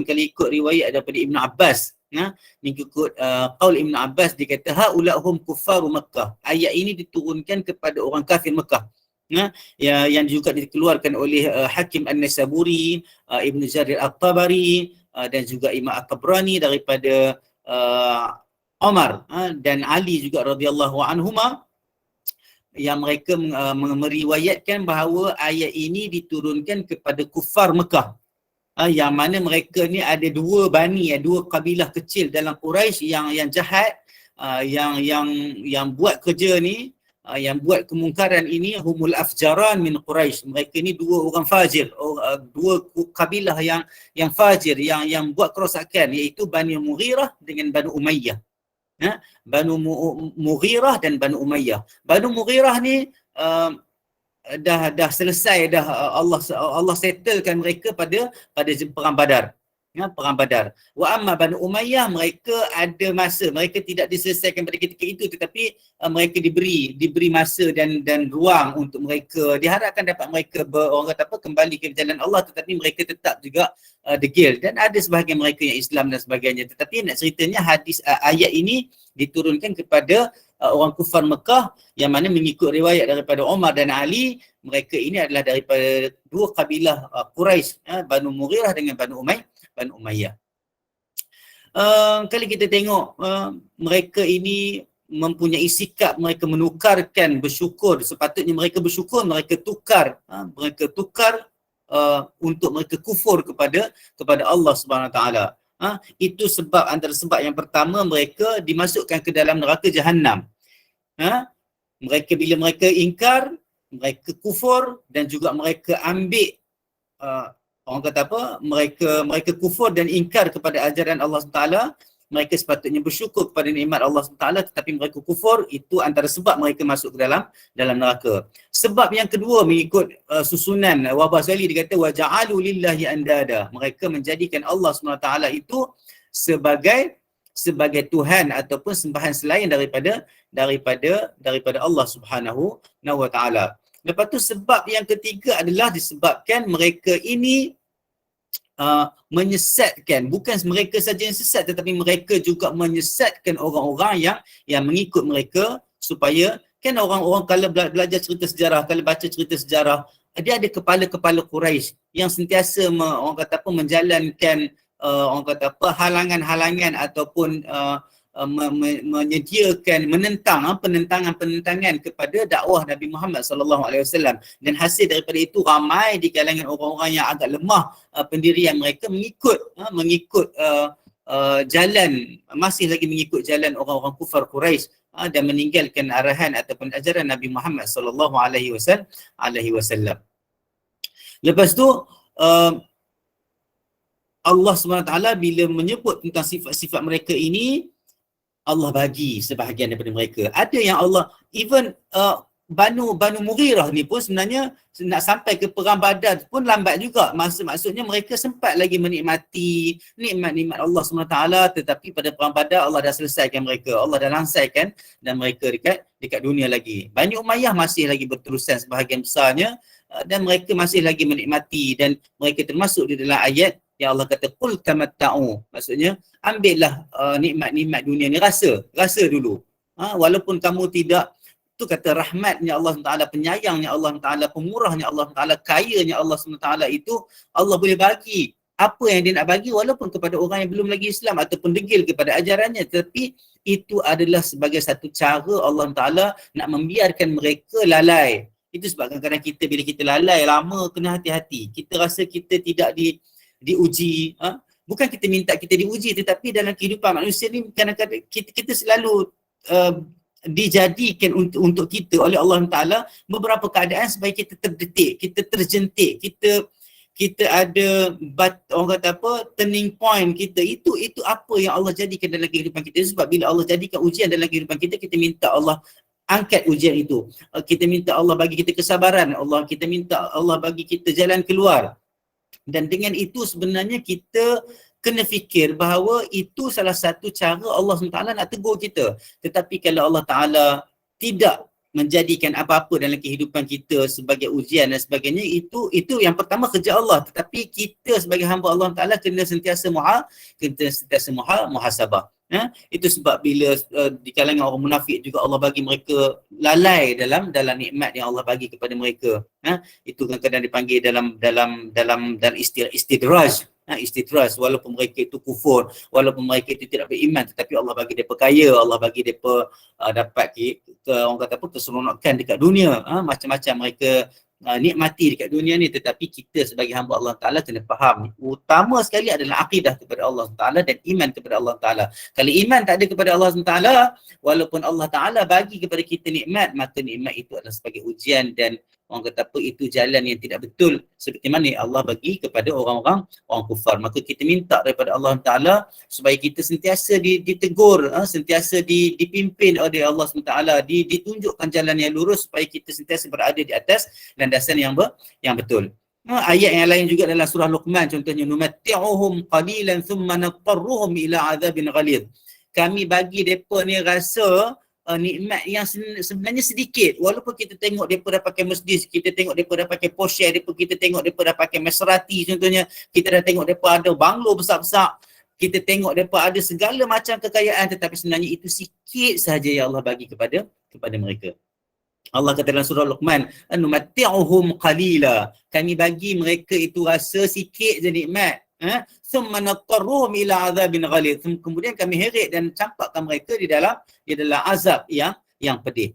kalau ikut riwayat daripada Ibn Abbas, mengikut qaul Ibn Abbas, dia kata haulahum kuffaru Makkah. Ayat ini diturunkan kepada orang kafir Mekah. Yang juga dikeluarkan oleh Hakim An-Naisaburi, Ibn Jarir At-Tabari, dan juga Imam At-Tabrani daripada Umar dan Ali juga radhiyallahu anhuma, yang mereka meriwayatkan bahawa ayat ini diturunkan kepada kufar Mekah. Yang mana mereka ni ada dua kabilah kecil dalam Quraisy yang jahat, yang buat kerja ni, yang buat kemungkaran ini, humul afjaran min Quraisy. Mereka ni dua orang fajir, dua kabilah yang fajir, yang buat kerosakan, iaitu Bani Mughirah dengan Banu Umayyah. Banu Mughirah dan Banu Umayyah. Banu Mughirah ni dah selesai dah, Allah settlekan mereka pada perang Badar. Perang Badar. Wa amma Banu Umayyah, mereka ada masa, mereka tidak diselesaikan pada ketika itu, tetapi mereka diberi masa dan ruang untuk mereka, diharapkan dapat mereka kembali ke jalan Allah, tetapi mereka tetap juga degil, dan ada sebahagian mereka yang Islam dan sebagainya. Tetapi nak ceritanya ayat ini diturunkan kepada orang kufar Mekah, yang mana mengikut riwayat daripada Umar dan Ali, mereka ini adalah daripada dua kabilah Quraisy, Banu Mughirah dengan Banu Umayyah. Kalau kita tengok, mereka ini mempunyai sikap mereka menukarkan bersyukur. Sepatutnya mereka bersyukur, mereka tukar untuk mereka kufur kepada Allah Subhanahu Wa Taala. Itu sebab, antara sebab yang pertama, mereka dimasukkan ke dalam neraka Jahannam. Bila mereka ingkar, mereka kufur, dan juga mereka ambil mereka kufur dan ingkar kepada ajaran Allah SWT. Mereka sepatutnya bersyukur kepada nikmat Allah SWT, tetapi mereka kufur. Itu antara sebab mereka masuk ke dalam neraka. Sebab yang kedua, mengikut susunan Wahbah Swali, dia kata wa ja'alu lillahi andada. Mereka menjadikan Allah SWT itu sebagai Tuhan ataupun sembahan selain daripada Allah Subhanahu wa Ta'ala. Lepas tu sebab yang ketiga adalah disebabkan mereka ini menyesatkan, bukan mereka saja yang sesat, tetapi mereka juga menyesatkan orang-orang yang mengikut mereka, supaya kan orang-orang kalau belajar cerita sejarah, kalau baca cerita sejarah, dia ada kepala-kepala Quraisy yang sentiasa menjalankan halangan-halangan ataupun menyediakan penentangan kepada dakwah Nabi Muhammad sallallahu alaihi wasallam, dan hasil daripada itu ramai di kalangan orang-orang yang agak lemah pendirian mereka mengikut masih lagi mengikut jalan orang-orang kufar Quraisy, dan meninggalkan arahan ataupun ajaran Nabi Muhammad sallallahu alaihi wasallam. Lepas tu Allah SWT bila menyebut tentang sifat-sifat mereka ini, Allah bagi sebahagian daripada mereka. Ada yang Allah, even Banu Mughirah ni pun sebenarnya nak sampai ke perang Badar pun lambat juga. Maksudnya mereka sempat lagi menikmati nikmat-nikmat Allah SWT, tetapi pada perang Badar Allah dah selesaikan mereka. Allah dah langsaikan dan mereka dekat dunia lagi. Bani Umayyah masih lagi berterusan sebahagian besarnya, dan mereka masih lagi menikmati, dan mereka termasuk di dalam ayat yang Allah kata qul tamatta'u. Maksudnya ambillah nikmat-nikmat dunia ni, rasa dulu. Walaupun kamu tidak, tu kata rahmatnya Allah Taala, penyayangnya Allah Taala, pemurahnya Allah Taala, kayanya Allah Taala, itu Allah boleh bagi apa yang dia nak bagi, walaupun kepada orang yang belum lagi Islam ataupun degil kepada ajarannya. Tapi itu adalah sebagai satu cara Allah Taala nak membiarkan mereka lalai. Itu sebab kadang-kadang kita bila kita lalai lama, kena hati-hati. Kita rasa kita tidak diuji. Bukan kita minta kita diuji, tetapi dalam kehidupan manusia ni kadang-kadang kita selalu dijadikan untuk kita oleh Allah Ta'ala beberapa keadaan supaya kita terdetik, kita terjentik, kita ada orang kata turning point kita. Itu apa yang Allah jadikan dalam kehidupan kita. Sebab bila Allah jadikan ujian dalam kehidupan kita, kita minta Allah angkat ujian itu. Kita minta Allah bagi kita kesabaran, kita minta Allah bagi kita jalan keluar. Dan dengan itu sebenarnya kita kena fikir bahawa itu salah satu cara Allah SWT nak tegur kita. Tetapi kalau Allah Ta'ala tidak menjadikan apa-apa dalam kehidupan kita sebagai ujian dan sebagainya, itu yang pertama kerja Allah. Tetapi kita sebagai hamba Allah Taala kena sentiasa muhasabah. Itu sebab bila di kalangan orang munafik juga Allah bagi mereka lalai dalam nikmat yang Allah bagi kepada mereka. Itu kadang-kadang dipanggil dalam istidraj. Istidraj, walaupun mereka itu kufur, walaupun mereka itu tidak beriman, tetapi Allah bagi mereka kaya, Allah bagi mereka dapat orang kata apa, keseronokan dekat dunia, macam-macam mereka nikmati dekat dunia ni. Tetapi kita sebagai hamba Allah Ta'ala kena faham, utama sekali adalah akidah kepada Allah Ta'ala dan iman kepada Allah Ta'ala. Kalau iman tak ada kepada Allah Ta'ala, walaupun Allah Ta'ala bagi kepada kita nikmat, maka nikmat itu adalah sebagai ujian dan orang kata apa, itu jalan yang tidak betul seperti mana Allah bagi kepada orang kufar. Maka kita minta daripada Allah Ta'ala supaya kita sentiasa ditegur, sentiasa dipimpin oleh Allah SWT, ditunjukkan jalan yang lurus supaya kita sentiasa berada di atas landasan yang betul. Ayat yang lain juga dalam surah Luqman, contohnya numatti'uhum qalilan thumma natarruhum ila azabin ghalidh. Kami bagi mereka ni rasa nikmat yang sebenarnya sedikit. Walaupun kita tengok mereka dah pakai Mercedes, kita tengok mereka dah pakai Porsche, kita tengok mereka dah pakai Maserati contohnya, kita dah tengok mereka ada banglo besar-besar, kita tengok mereka ada segala macam kekayaan, tetapi sebenarnya itu sikit sahaja yang Allah bagi kepada mereka. Allah kata dalam surah Luqman, numatti'uhum qalila, kami bagi mereka itu rasa sikit je nikmat, thumma natarruhum ila azabin ghalidh, kemudian kami heret dan campakkan mereka di dalam azab yang pedih.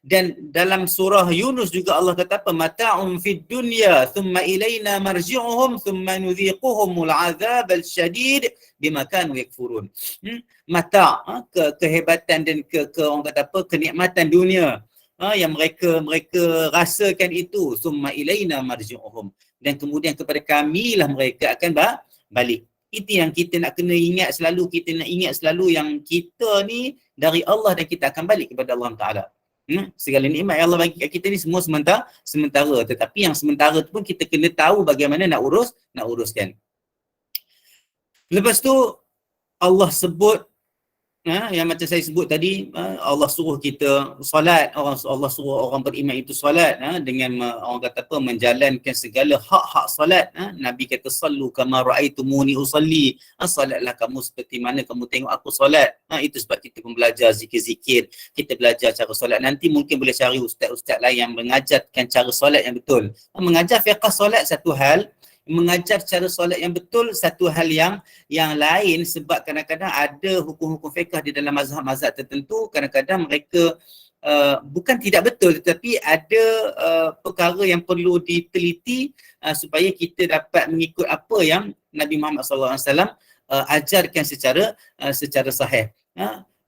Dan dalam surah Yunus juga Allah kata apa, mata'un fid dunya thumma ilaina marji'uhum thumma nudhiquhumul azabal syadid bima kanu yakfurun. Mata', kehebatan dan orang kata apa, kenikmatan dunia yang mereka rasakan itu, summa ilaina marji'uhum, dan kemudian kepada kamilah mereka akan balik. Itu yang kita nak kena ingat selalu, kita nak ingat selalu yang kita ni dari Allah dan kita akan balik kepada Allah Ta'ala. Segala nikmat yang Allah bagi kat kita ni semua sementara, tetapi yang sementara tu pun kita kena tahu bagaimana nak uruskan. Lepas tu Allah sebut, yang macam saya sebut tadi, Allah suruh kita solat, Allah suruh orang beriman itu solat, dengan orang kata apa, menjalankan segala hak-hak solat. Nabi kata sallu kama ra'aitumuni usalli, solatlah kamu seperti mana kamu tengok aku solat. Itu sebab kita pun belajar zikir-zikir, kita belajar cara solat. Nanti mungkin boleh cari ustaz-ustaz lain yang mengajarkan cara solat yang betul. Mengajar fiqh solat satu hal, mengajar cara solat yang betul satu hal yang lain, sebab kadang-kadang ada hukum-hukum fiqh di dalam mazhab-mazhab tertentu, kadang-kadang mereka bukan tidak betul, tetapi ada perkara yang perlu diteliti supaya kita dapat mengikut apa yang Nabi Muhammad SAW ajarkan secara sahih.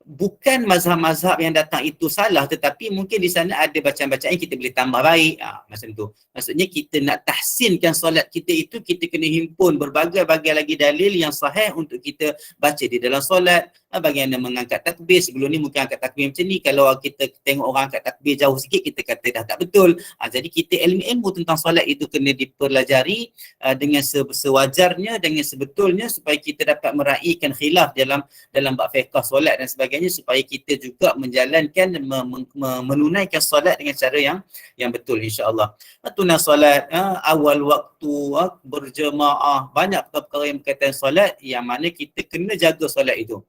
Bukan mazhab-mazhab yang datang itu salah, tetapi mungkin di sana ada bacaan-bacaan yang kita boleh tambah baik, macam tu. Maksudnya kita nak tahsinkan solat kita itu, kita kena himpun berbagai-bagai lagi dalil yang sahih untuk kita baca di dalam solat. Bagaimana mengangkat takbir, sebelum ni mungkin angkat takbir macam ni, kalau kita tengok orang angkat takbir jauh sikit, kita kata dah tak betul. Jadi kita ilmu tentang solat itu kena dipelajari dengan sewajarnya, dengan sebetulnya, supaya kita dapat meraihkan khilaf dalam bab fiqh solat dan sebagainya, supaya kita juga menjalankan, menunaikan solat dengan cara yang betul, insya-Allah. Tunai solat awal waktu, berjemaah, banyak perkara yang berkaitan solat yang mana kita kena jaga solat itu,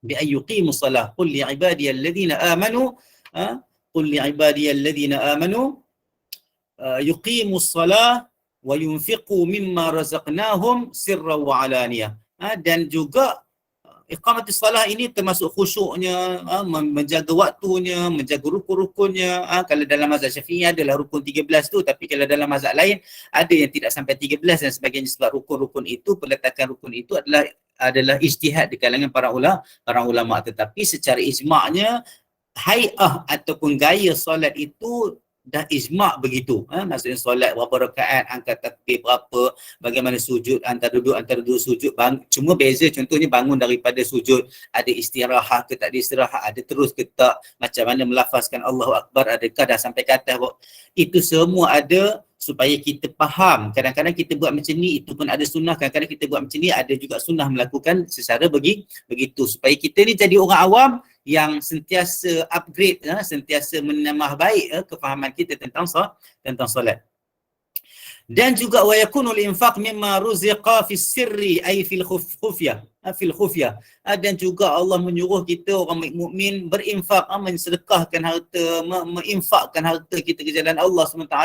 bi ayyuqimus salah qul li ibadiyalladzina amanu yuqimus salah wa yunfiqu mimma razaqnahum sirran wa alaniyah. Dan juga iqamatus salah ini termasuk khusyuknya, menjaga waktunya, menjaga rukun-rukunnya. Kalau dalam mazhab Syafi'i adalah rukun 13 tu, tapi kalau dalam mazhab lain ada yang tidak sampai 13 dan sebagainya, sebab rukun-rukun itu, peletakan rukun itu adalah ijtihad di kalangan para ulama, tetapi secara ijma'nya hai'ah ataupun gaya solat itu dah ijma' begitu. Maksudnya solat berapa rakaat, angkat takbir berapa, bagaimana sujud, antara dua sujud, cuma beza contohnya bangun daripada sujud, ada istirahat ke tak ada istirahat, ada terus ke tak, macam mana melafazkan Allahu Akbar, adakah dah sampai ke atas, itu semua ada supaya kita faham. Kadang-kadang kita buat macam ni, itu pun ada sunnah. Kadang-kadang kita buat macam ni, ada juga sunnah melakukan secara begitu. Supaya kita ni jadi orang awam yang sentiasa upgrade, sentiasa menambah baik kefahaman kita tentang solat. Dan juga wa yakunul infaq mimma ruziqa fis sirri ay fil khufyah, dan juga Allah menyuruh kita orang mukmin berinfak, mensedekahkan harta, menginfakkan harta kita ke jalan Allah SWT,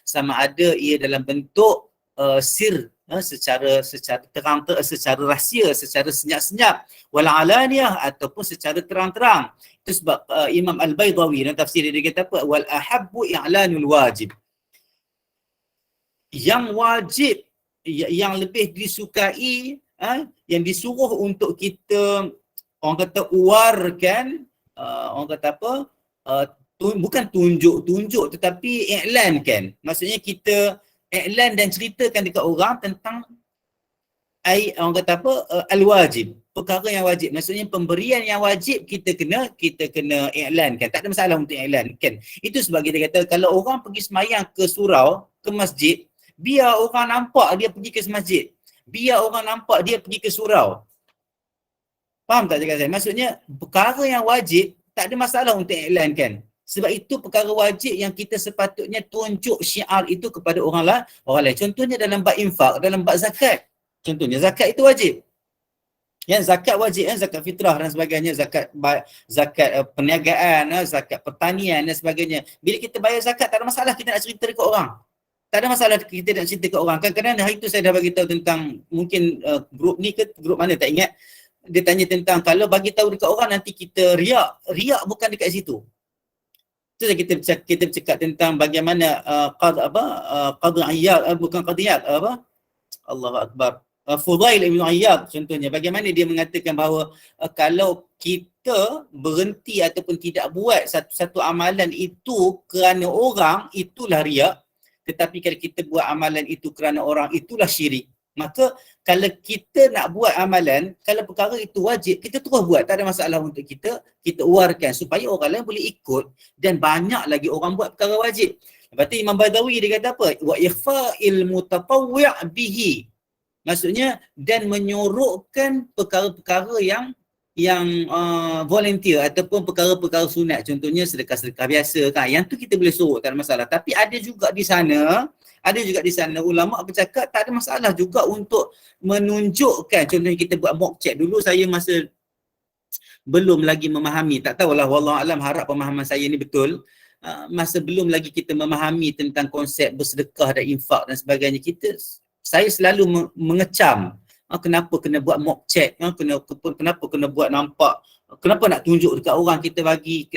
sama ada ia dalam bentuk sir, secara terang, secara rahsia, secara senyap-senyap, wal alaniyah, ataupun secara terang-terang. Itu sebab Imam Al-Baydawi dalam tafsir dia kata apa, wal ahabbu i'lanul wajib, yang wajib, yang lebih disukai, yang disuruh untuk kita, orang kata uarkan, orang kata apa, bukan tunjuk tetapi iklankan. Maksudnya kita iklan dan ceritakan dekat orang tentang orang kata apa, al-wajib, perkara yang wajib. Maksudnya pemberian yang wajib kita kena iklankan. Tak ada masalah untuk iklankan. Itu sebab kita kata kalau orang pergi semayang ke surau, ke masjid, biar orang nampak dia pergi ke masjid, biar orang nampak dia pergi ke surau. Faham tak cakap saya? Maksudnya perkara yang wajib tak ada masalah untuk iklankan. Sebab itu perkara wajib yang kita sepatutnya tunjuk syiar itu kepada orang lain. Contohnya dalam bab infak, dalam bab zakat. Contohnya zakat itu wajib. Yang zakat wajib, zakat fitrah dan sebagainya, zakat perniagaan, zakat pertanian dan sebagainya. Bila kita bayar zakat, tak ada masalah kita nak cerita dekat orang. Tak ada masalah kita nak cerita ke orang. Kadang-kadang hari tu saya dah bagi tahu tentang, mungkin grup ni ke grup mana tak ingat. Dia tanya tentang kalau bagi tahu dekat orang nanti kita riak. Riak bukan dekat situ. Tu kita bercakap tentang bagaimana Qadhi Iyad, bukan Qadhi Iyad, Allahu Akbar. Fudail Ibn Iyad contohnya, bagaimana dia mengatakan bahawa kalau kita berhenti ataupun tidak buat satu amalan itu kerana orang, itulah riak. Tetapi kalau kita buat amalan itu kerana orang, itulah syirik. Maka kalau kita nak buat amalan, kalau perkara itu wajib, kita terus buat. Tak ada masalah untuk kita uarkan supaya orang lain boleh ikut dan banyak lagi orang buat perkara wajib. Lepas tu Imam Badawi dia kata apa? Wa ikhfa'il mutatawwi' bihi. Maksudnya dan menyorokkan perkara-perkara yang volunteer ataupun perkara-perkara sunat, contohnya sedekah-sedekah biasa kan, yang tu kita boleh sorok, tak ada masalah. Tapi ada juga di sana ulama bercakap tak ada masalah juga untuk menunjukkan, contohnya kita buat mock check. Dulu saya masa belum lagi memahami, tak tahulah, wallahu alam, harap pemahaman saya ni betul, masa belum lagi kita memahami tentang konsep bersedekah dan infak dan sebagainya, saya selalu mengecam, kenapa kena buat mock check, kenapa kena buat nampak, kenapa nak tunjuk dekat orang kita bagi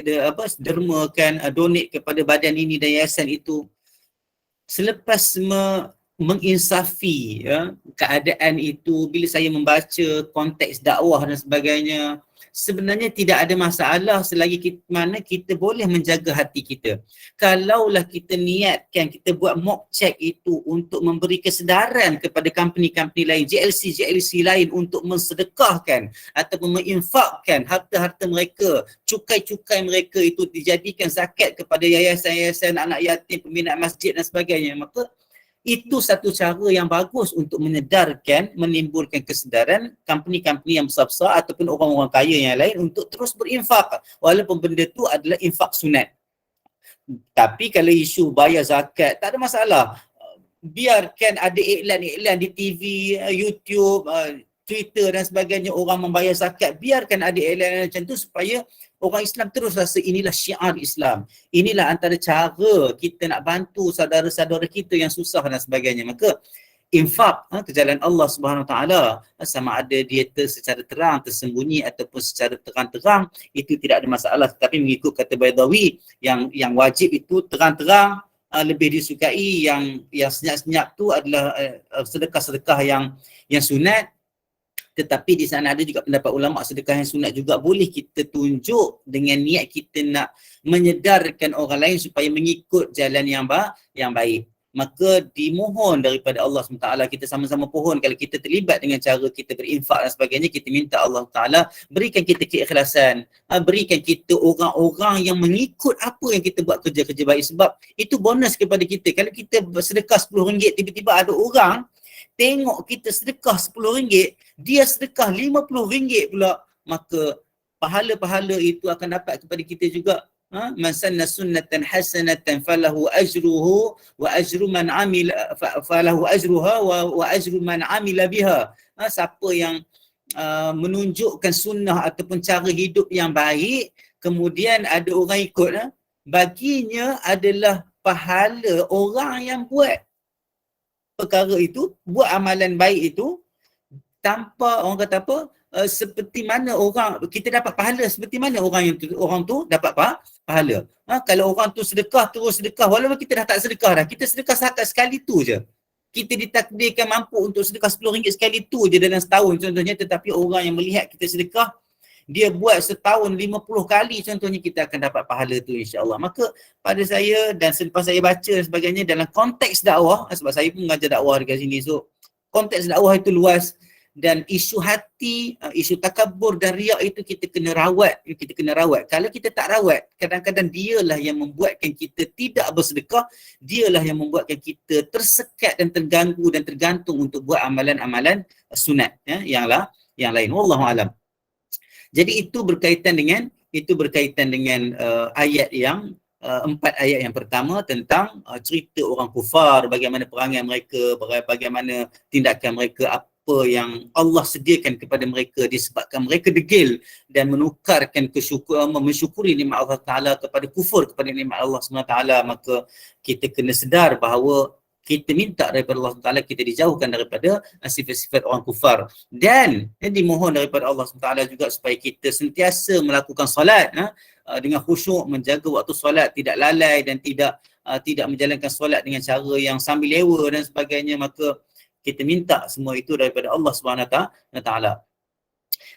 dermakan, donate kepada badan ini dan yayasan itu. Selepas menginsafi keadaan itu, bila saya membaca konteks dakwah dan sebagainya, sebenarnya tidak ada masalah selagi kita boleh menjaga hati kita. Kalaulah kita niatkan, kita buat mock check itu untuk memberi kesedaran kepada company-company lain, JLC lain untuk mensedekahkan ataupun menginfakkan harta-harta mereka, cukai-cukai mereka itu dijadikan zakat kepada yayasan-yayasan anak yatim, pembinaan masjid dan sebagainya, maka itu satu cara yang bagus untuk menyedarkan, menimbulkan kesedaran company-company yang besar-besar ataupun orang-orang kaya yang lain untuk terus berinfak, walaupun benda tu adalah infak sunat. Tapi kalau isu bayar zakat, tak ada masalah. Biarkan ada iklan-iklan di TV, YouTube, Twitter dan sebagainya, orang membayar zakat, biarkan ada iklan macam tu supaya orang Islam terus rasa inilah syiar Islam. Inilah antara cara kita nak bantu saudara-saudara kita yang susah dan sebagainya. Maka infak ke jalan Allah Subhanahu Wa Taala, sama ada dia secara terang, tersembunyi ataupun secara terang-terang, itu tidak ada masalah. Tetapi mengikut kata Baydawi, yang wajib itu terang-terang, lebih disukai, yang senyap-senyap tu adalah sedekah-sedekah yang sunat. Tetapi di sana ada juga pendapat ulama, sedekah yang sunat juga boleh kita tunjuk dengan niat kita nak menyedarkan orang lain supaya mengikut jalan yang baik. maka dimohon daripada Allah SWT, kita sama-sama pohon kalau kita terlibat dengan cara kita berinfak dan sebagainya, kita minta Allah Ta'ala berikan kita keikhlasan, berikan kita orang-orang yang mengikut apa yang kita buat kerja-kerja baik, sebab itu bonus kepada kita. Kalau kita sedekah RM10, tiba-tiba ada orang tengok kita sedekah RM10, dia sedekah RM50 pula, maka pahala-pahala itu akan dapat kepada kita juga. Man sanna sunnatan hasanatan falahu ajruhu wa ajru man amila falahu ajruha wa ajru man amila biha. Siapa yang menunjukkan sunnah ataupun cara hidup yang baik, kemudian ada orang ikut, baginya adalah pahala orang yang buat perkara itu, buat amalan baik itu, tanpa orang kata apa, seperti mana orang, kita dapat pahala seperti mana orang tu dapat pahala. Kalau orang tu sedekah, terus sedekah, walaupun kita dah tak sedekah dah, kita sedekah setakat sekali tu je, kita ditakdirkan mampu untuk sedekah RM10 sekali tu je dalam setahun contohnya, tetapi orang yang melihat kita sedekah, dia buat setahun 50 kali contohnya, kita akan dapat pahala tu insya-Allah. Maka pada saya, dan selepas saya baca dan sebagainya dalam konteks dakwah, sebab saya pun mengajar dakwah dekat sini, so konteks dakwah itu luas, dan isu hati, isu takabur dan riak itu kita kena rawat. Kalau kita tak rawat, kadang-kadang dialah yang membuatkan kita tidak bersedekah, dialah yang membuatkan kita tersekat dan terganggu dan tergantung untuk buat amalan-amalan sunat yang lain. Wallahu alam. Jadi itu berkaitan dengan ayat yang 4 ayat yang pertama tentang cerita orang kufar, bagaimana perangai mereka, bagaimana tindakan mereka, apa yang Allah sediakan kepada mereka disebabkan mereka degil dan menukarkan mensyukuri nikmat Allah Ta'ala kepada kufur kepada nikmat Allah SWT. Maka kita kena sedar bahawa kita minta daripada Allah Ta'ala kita dijauhkan daripada sifat-sifat orang kufar, dan dimohon daripada Allah SWT juga supaya kita sentiasa melakukan solat dengan khusyuk, menjaga waktu solat, tidak lalai dan tidak menjalankan solat dengan cara yang sambil lewa dan sebagainya. Maka kita minta semua itu daripada Allah SWT.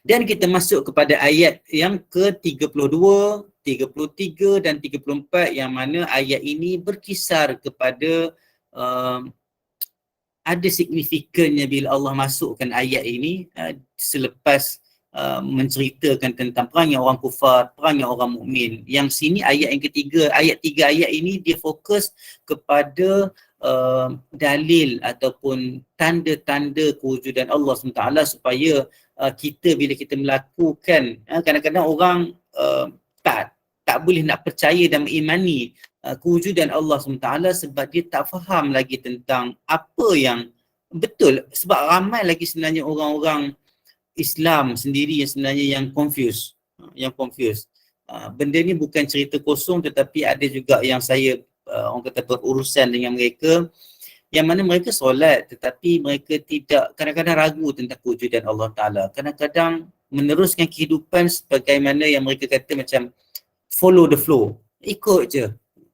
Dan kita masuk kepada ayat yang ke-32, 33 dan 34, yang mana ayat ini berkisar kepada ada signifikannya bila Allah masukkan ayat ini selepas menceritakan tentang perangai orang kufar, perangai orang mukmin. Yang sini ayat yang ketiga, ayat 3 ayat ini dia fokus kepada dalil ataupun tanda-tanda kewujudan Allah SWT, supaya kita bila kita melakukan, kadang-kadang orang tak boleh nak percaya dan mengimani kewujudan Allah SWT sebab dia tak faham lagi tentang apa yang betul. Sebab ramai lagi sebenarnya orang-orang Islam sendiri yang sebenarnya yang confused. Benda ni bukan cerita kosong, tetapi ada juga yang saya orang kata berurusan dengan mereka, yang mana mereka solat tetapi mereka tidak, kadang-kadang ragu tentang kewujudan Allah Ta'ala. Kadang-kadang meneruskan kehidupan sebagaimana yang mereka kata macam follow the flow, ikut je.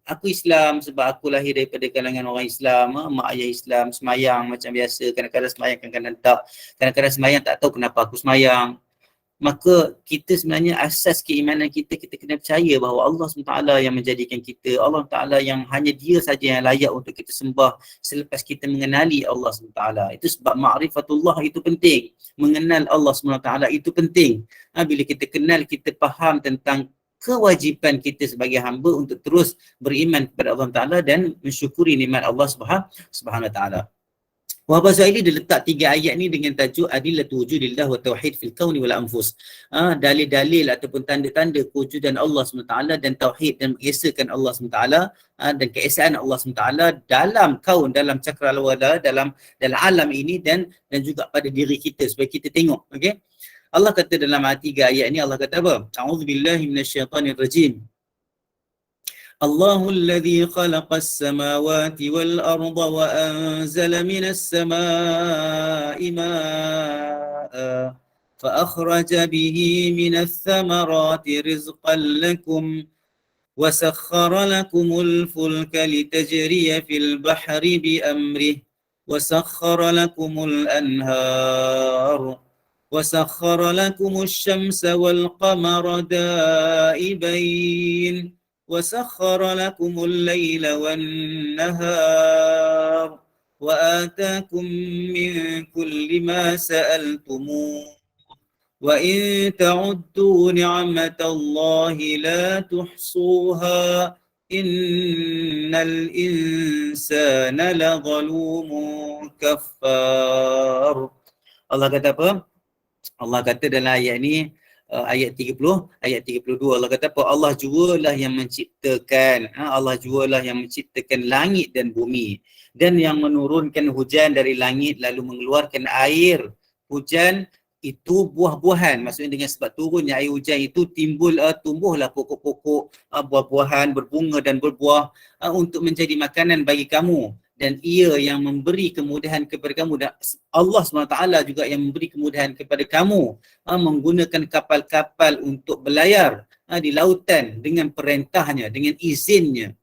Aku Islam sebab aku lahir daripada kalangan orang Islam, mak ayah Islam, semayang macam biasa, kadang-kadang semayang, kadang-kadang tak, kadang-kadang semayang tak tahu kenapa aku semayang. Maka kita sebenarnya asas keimanan kita kena percaya bahawa Allah SWT yang menjadikan kita, Allah Ta'ala yang hanya dia saja yang layak untuk kita sembah selepas kita mengenali Allah SWT. Itu sebab ma'rifatullah itu penting, mengenal Allah SWT itu penting. Bila kita kenal, kita faham tentang kewajipan kita sebagai hamba untuk terus beriman kepada Allah Ta'ala dan mensyukuri nikmat Allah Subhanahu Wa Ta'ala. Wahab Zuhaili dia letak 3 ayat ni dengan tajuk Adillatu wujudillah wa tauhid fil kauni wal anfus. Dalil-dalil ataupun tanda-tanda kewujudan Allah SWT dan tauhid dan mengesakan Allah SWT dan keesaan Allah SWT dalam kaun, dalam cakrawala, dalam alam ini dan juga pada diri kita supaya kita tengok. Okey. Allah kata dalam 3 ayat ni, Allah kata apa? A'udzubillahi minasyaitanir rajim. Allahul ladzi khalaqas samawati wal arda wa anzala minas samaa'i maa'a fa akhraja bihi minas thamarati rizqan lakum wa sakhkhara lakumul fulka litajriya fil bahri bi amrihi wa sakhkhara lakumul anhar wa sakhkhara lakumus syamsa wal qamara da'ibain وسخر لكم الليل والنهار وآتاكم من كل ما سألتموه وإن تعدوا نعمة الله لا تحصوها إن الإنسان لظلوم كفار. Allah kata apa? Allah kata dalam ayat ni, ayat 30, ayat 32, Allah kata apa? Allah jualah yang menciptakan, Allah jualah yang menciptakan langit dan bumi dan yang menurunkan hujan dari langit lalu mengeluarkan air hujan itu buah-buahan. Maksudnya dengan sebab turunnya air hujan itu tumbuhlah pokok-pokok, buah-buahan berbunga dan berbuah untuk menjadi makanan bagi kamu. Dan ia yang memberi kemudahan kepada kamu, dan Allah SWT juga yang memberi kemudahan kepada kamu menggunakan kapal-kapal untuk berlayar di lautan dengan perintahnya, dengan izinnya,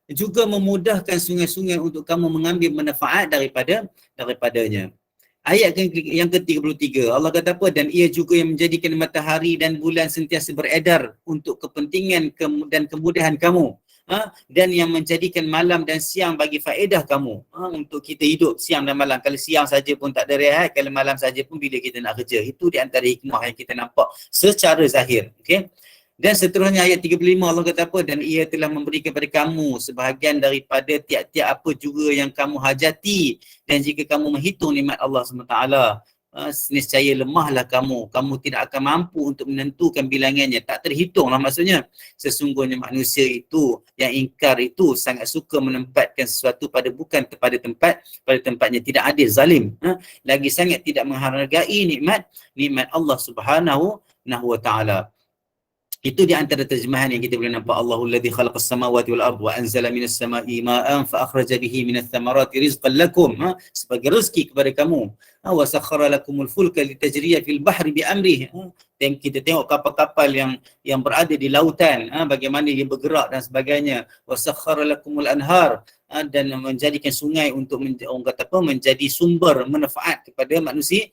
juga memudahkan sungai-sungai untuk kamu mengambil manfaat daripadanya. Ayat yang ke-33, Allah kata apa? Dan ia juga yang menjadikan matahari dan bulan sentiasa beredar untuk kepentingan dan kemudahan kamu. Dan yang menjadikan malam dan siang bagi faedah kamu, untuk kita hidup siang dan malam. Kalau siang saja pun tak ada rehat, kalau malam saja pun bila kita nak kerja. Itu di antara hikmah yang kita nampak secara zahir. Okay? Dan seterusnya ayat 35, Allah kata apa? Dan ia telah memberikan kepada kamu sebahagian daripada tiap-tiap apa juga yang kamu hajati. Dan jika kamu menghitung nikmat Allah SWT, niscaya lemahlah kamu tidak akan mampu untuk menentukan bilangannya, tak terhitunglah. Maksudnya sesungguhnya manusia itu yang ingkar itu sangat suka menempatkan sesuatu pada tempatnya, tidak adil, zalim, lagi sangat tidak menghargai nikmat Allah Subhanahu wa taala. Itu di antara terjemahan yang kita boleh nampak. Allahul ladzi khalaqas samawati wal ardh wa anzala minas sama'i ma'an fa akhraja bihi minats thamarati rizqan lakum, sebagai rezeki kepada kamu. Wa sakhkhara lakumul fulka litajriya fil bahri bi amrihi. Dan kita tengok kapal-kapal yang berada di lautan, bagaimana dia bergerak dan sebagainya. Wa sakhkhara lakumul anhar, dan menjadikan sungai untuk menjadi sumber manfaat kepada manusia.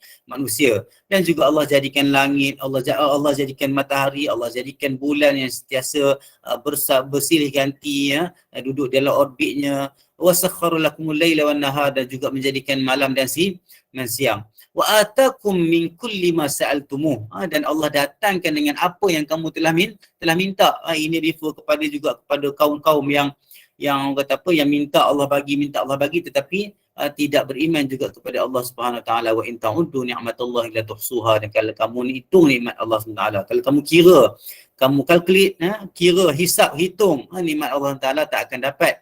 Dan juga Allah jadikan langit, Allah jadikan matahari, Allah jadikan bulan yang sentiasa bersilih ganti, duduk dalam orbitnya. Wa sakhkhara lakumul laila wan nahar, dan juga menjadikan malam dan siang. Wa atakum min kulli ma sa'altumuh, dan Allah datangkan dengan apa yang kamu telah minta. Ini refer kepada kaum-kaum yang kata apa, yang minta Allah bagi tetapi tidak beriman juga kepada Allah Subhanahu wa taala. Wa in ta'uddu ni'matallahi la tuhsuha, dan kalau kamu ni hitung nikmat Allah Subhanahu wa taala, kalau kamu kira, kamu calculate, kira, hitung nikmat Allah taala, tak akan dapat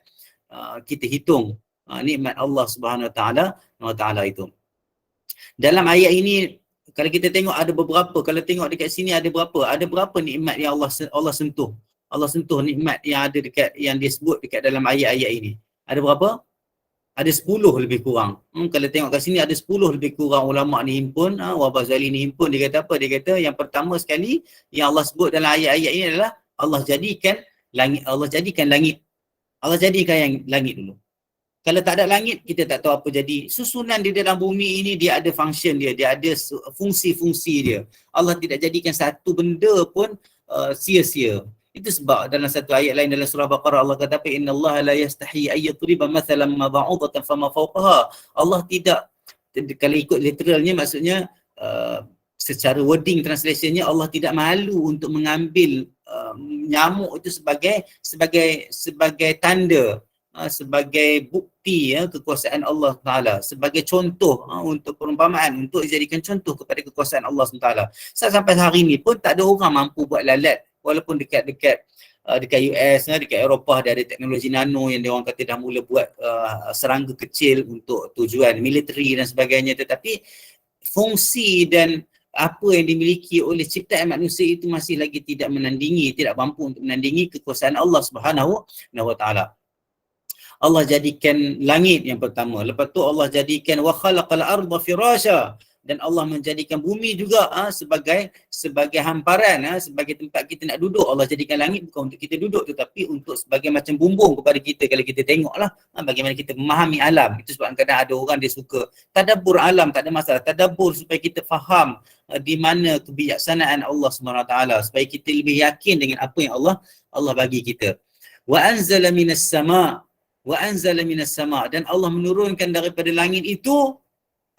kita hitung nikmat Allah Subhanahu wa taala itu. Dalam ayat ini kalau kita tengok ada beberapa, kalau tengok dekat sini ada berapa nikmat yang Allah sentuh. Allah sentuh nikmat yang ada yang dia sebut dekat dalam ayat-ayat ini. Ada berapa? Ada 10 lebih kurang. Kalau tengok kat sini ada 10 lebih kurang ulama ni himpun, Wahbah Zali ni himpun. Dia kata apa? Dia kata yang pertama sekali yang Allah sebut dalam ayat-ayat ini adalah Allah jadikan langit. Allah jadikan yang langit dulu. Kalau tak ada langit, kita tak tahu apa jadi. Susunan di dalam bumi ini dia ada function dia ada fungsi-fungsi dia. Allah tidak jadikan satu benda pun sia-sia. Itu sebab dalam satu ayat lain dalam surah Baqarah Allah kata apa? Innallaha la yastahi ay yadriba mathalan ma ba'udatan fama fawqaha. Allah tidak, kalau ikut literalnya maksudnya secara wording translationnya, Allah tidak malu untuk mengambil nyamuk itu sebagai tanda, sebagai bukti kekuasaan Allah Taala, sebagai contoh untuk perumpamaan, untuk dijadikan contoh kepada kekuasaan Allah Taala. Sampai hari ini pun tak ada orang mampu buat lalat, walaupun dekat US, dekat Eropah dia ada teknologi nano yang dia orang kata dah mula buat serangga kecil untuk tujuan militeri dan sebagainya, tetapi fungsi dan apa yang dimiliki oleh ciptaan manusia itu masih lagi tidak mampu untuk menandingi kekuasaan Allah Subhanahu wa taala. Allah jadikan langit yang pertama. Lepas tu Allah jadikan wa khalaqal arda firasha, dan Allah menjadikan bumi juga sebagai hamparan, sebagai tempat kita nak duduk. Allah jadikan langit bukan untuk kita duduk tetapi untuk sebagai macam bumbung kepada kita kalau kita tengoklah bagaimana kita memahami alam. Itu sebab kadang ada orang dia suka tadabbur alam, tak ada masalah. Tadabbur supaya kita faham di mana kebijaksanaan Allah SWT, supaya kita lebih yakin dengan apa yang Allah bagi kita. Wa anzala minas sama' dan Allah menurunkan daripada langit itu